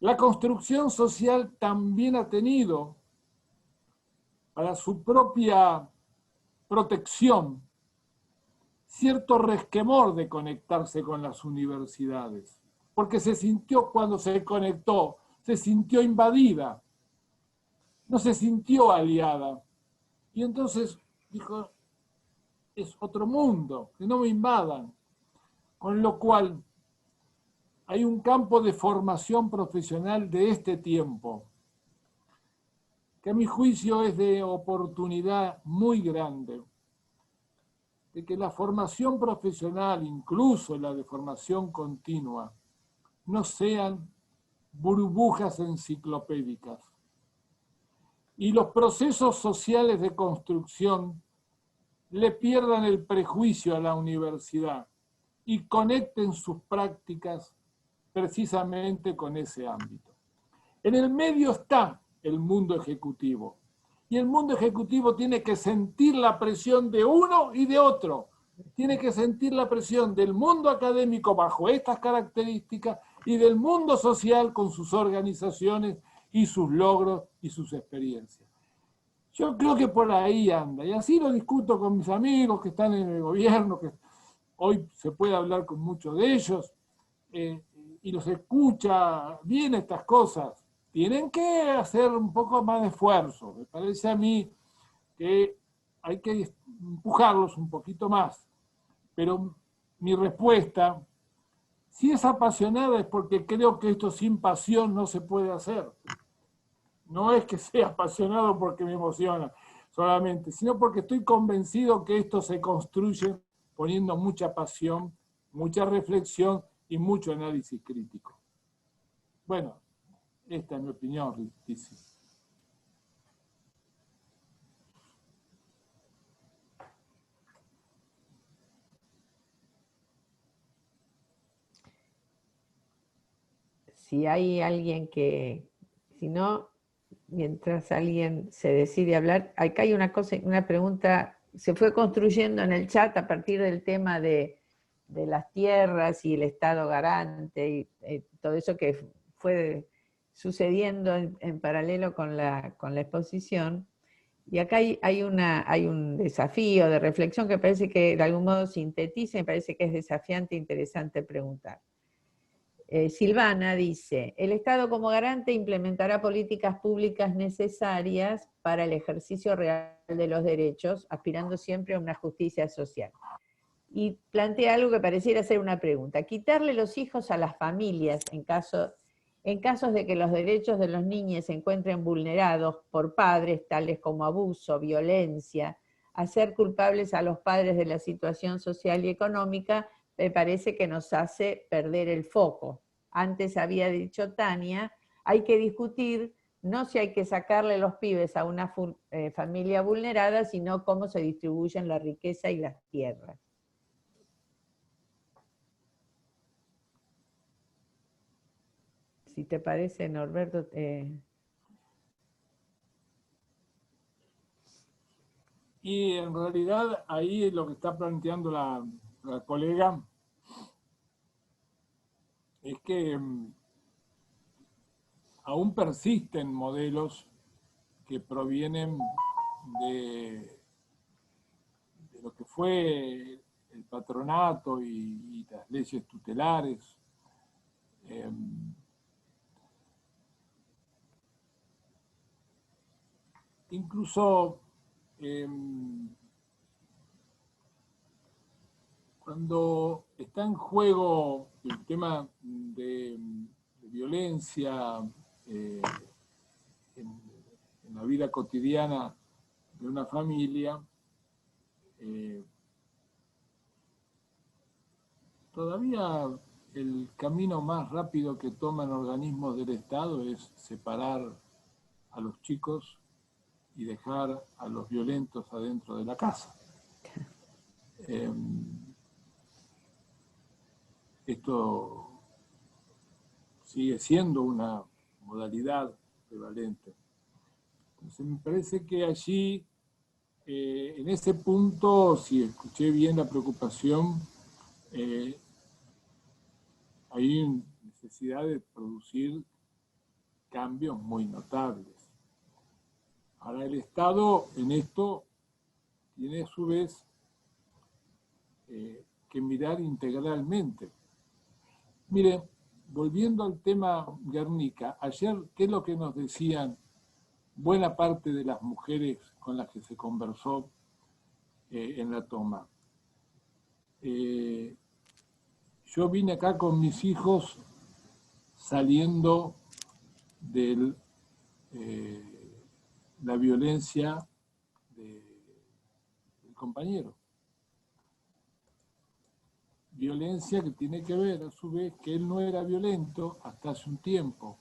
La construcción social también ha tenido, para su propia protección, cierto resquemor de conectarse con las universidades, porque se sintió, cuando se conectó, se sintió invadida, no se sintió aliada. Y entonces dijo, es otro mundo, que no me invadan. Con lo cual, hay un campo de formación profesional de este tiempo, que a mi juicio es de oportunidad muy grande, de que la formación profesional, incluso la de formación continua, no sean burbujas enciclopédicas. Y los procesos sociales de construcción le pierdan el prejuicio a la universidad y conecten sus prácticas precisamente con ese ámbito. En el medio está el mundo ejecutivo. Y el mundo ejecutivo tiene que sentir la presión de uno y de otro. Tiene que sentir la presión del mundo académico bajo estas características y del mundo social con sus organizaciones y sus logros y sus experiencias. Yo creo que por ahí anda. Y así lo discuto con mis amigos que están en el gobierno, que hoy se puede hablar con muchos de ellos, y los escucha bien estas cosas. Tienen que hacer un poco más de esfuerzo. Me parece a mí que hay que empujarlos un poquito más. Pero mi respuesta, si es apasionada, es porque creo que esto sin pasión no se puede hacer. No es que sea apasionado porque me emociona solamente, sino porque estoy convencido que esto se construye poniendo mucha pasión, mucha reflexión y mucho análisis crítico. Bueno, esta es mi opinión, Lizzy. Si hay alguien que, si no, mientras alguien se decide hablar, acá hay una cosa, una pregunta, se fue construyendo en el chat a partir del tema de las tierras y el Estado garante y todo eso que fue sucediendo en paralelo con la exposición. Y acá hay un desafío de reflexión que parece que de algún modo sintetiza y parece que es desafiante e interesante preguntar. Silvana dice, el Estado como garante implementará políticas públicas necesarias para el ejercicio real de los derechos, aspirando siempre a una justicia social. Y plantea algo que pareciera ser una pregunta. Quitarle los hijos a las familias en casos de que los derechos de los niños se encuentren vulnerados por padres tales como abuso, violencia, hacer culpables a los padres de la situación social y económica, me parece que nos hace perder el foco. Antes había dicho Tania, hay que discutir no si hay que sacarle los pibes a una familia vulnerada, sino cómo se distribuyen la riqueza y las tierras. Si te parece, Norberto. Y en realidad ahí lo que está planteando la colega es que aún persisten modelos que provienen de lo que fue el patronato y las leyes tutelares. Incluso cuando está en juego el tema de violencia en la vida cotidiana de una familia, todavía el camino más rápido que toman organismos del Estado es separar a los chicos y dejar a los violentos adentro de la casa. Esto sigue siendo una modalidad prevalente. Entonces me parece que allí, en ese punto, si escuché bien la preocupación, hay necesidad de producir cambios muy notables. Ahora el Estado en esto tiene a su vez que mirar integralmente. Mire, volviendo al tema Guernica, ayer, ¿qué es lo que nos decían buena parte de las mujeres con las que se conversó en la toma? Yo vine acá con mis hijos saliendo de la violencia del compañero. Violencia que tiene que ver, a su vez, que él no era violento hasta hace un tiempo.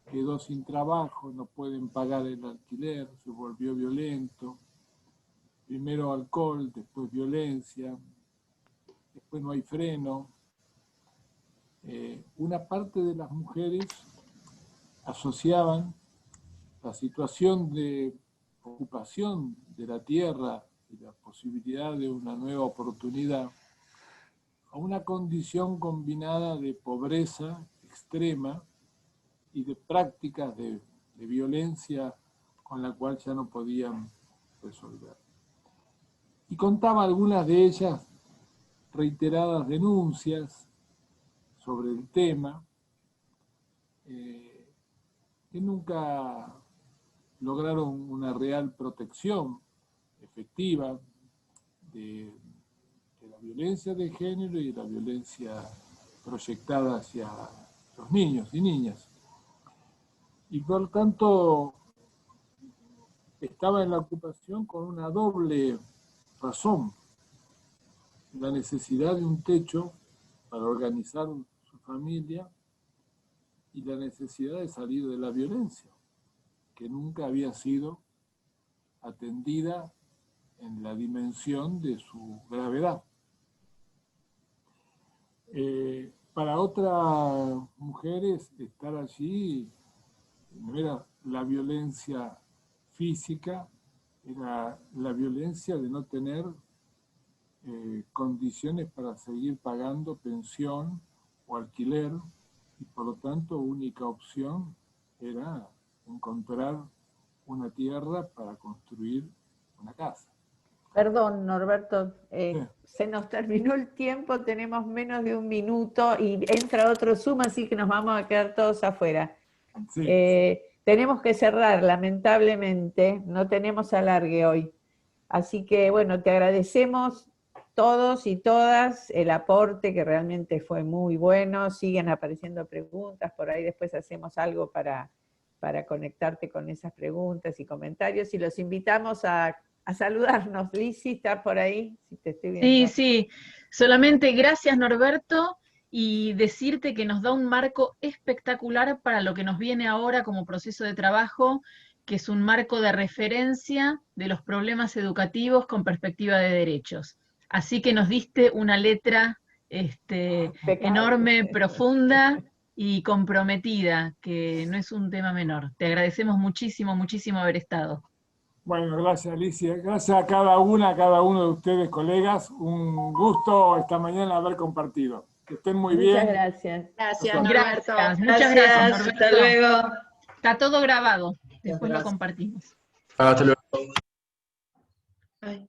Quedó sin trabajo, no pueden pagar el alquiler, se volvió violento. Primero alcohol, después violencia, después no hay freno. Una parte de las mujeres asociaban la situación de ocupación de la tierra y la posibilidad de una nueva oportunidad a una condición combinada de pobreza extrema y de prácticas de violencia con la cual ya no podían resolver. Y contaba algunas de ellas reiteradas denuncias sobre el tema, que nunca lograron una real protección efectiva de la violencia de género y de la violencia proyectada hacia los niños y niñas. y por lo tanto estaba en la ocupación con una doble razón: la necesidad de un techo para organizar su familia y la necesidad de salir de la violencia, que nunca había sido atendida en la dimensión de su gravedad. Para otras mujeres, estar allí no era la violencia física, era la violencia de no tener condiciones para seguir pagando pensión o alquiler, y por lo tanto única opción era encontrar una tierra para construir una casa. Perdón, Norberto, se nos terminó el tiempo, tenemos menos de 1 minuto y entra otro Zoom, así que nos vamos a quedar todos afuera. Sí. Tenemos que cerrar, lamentablemente, no tenemos alargue hoy. Así que, bueno, te agradecemos todos y todas el aporte, que realmente fue muy bueno. Siguen apareciendo preguntas, por ahí después hacemos algo para conectarte con esas preguntas y comentarios, y los invitamos a saludarnos. Lizzy, ¿está por ahí? Si te estoy viendo. Sí, solamente gracias, Norberto, y decirte que nos da un marco espectacular para lo que nos viene ahora como proceso de trabajo, que es un marco de referencia de los problemas educativos con perspectiva de derechos. Así que nos diste una letra enorme, profunda y comprometida, que no es un tema menor. Te agradecemos muchísimo, muchísimo haber estado. Bueno, gracias, Alicia. Gracias a cada uno de ustedes, colegas. Un gusto esta mañana haber compartido. Que estén muy bien. Muchas gracias. Gracias, Norberto. Gracias, muchas gracias, Norberto. Hasta luego. Está todo grabado, después lo compartimos. Hasta luego. Ay.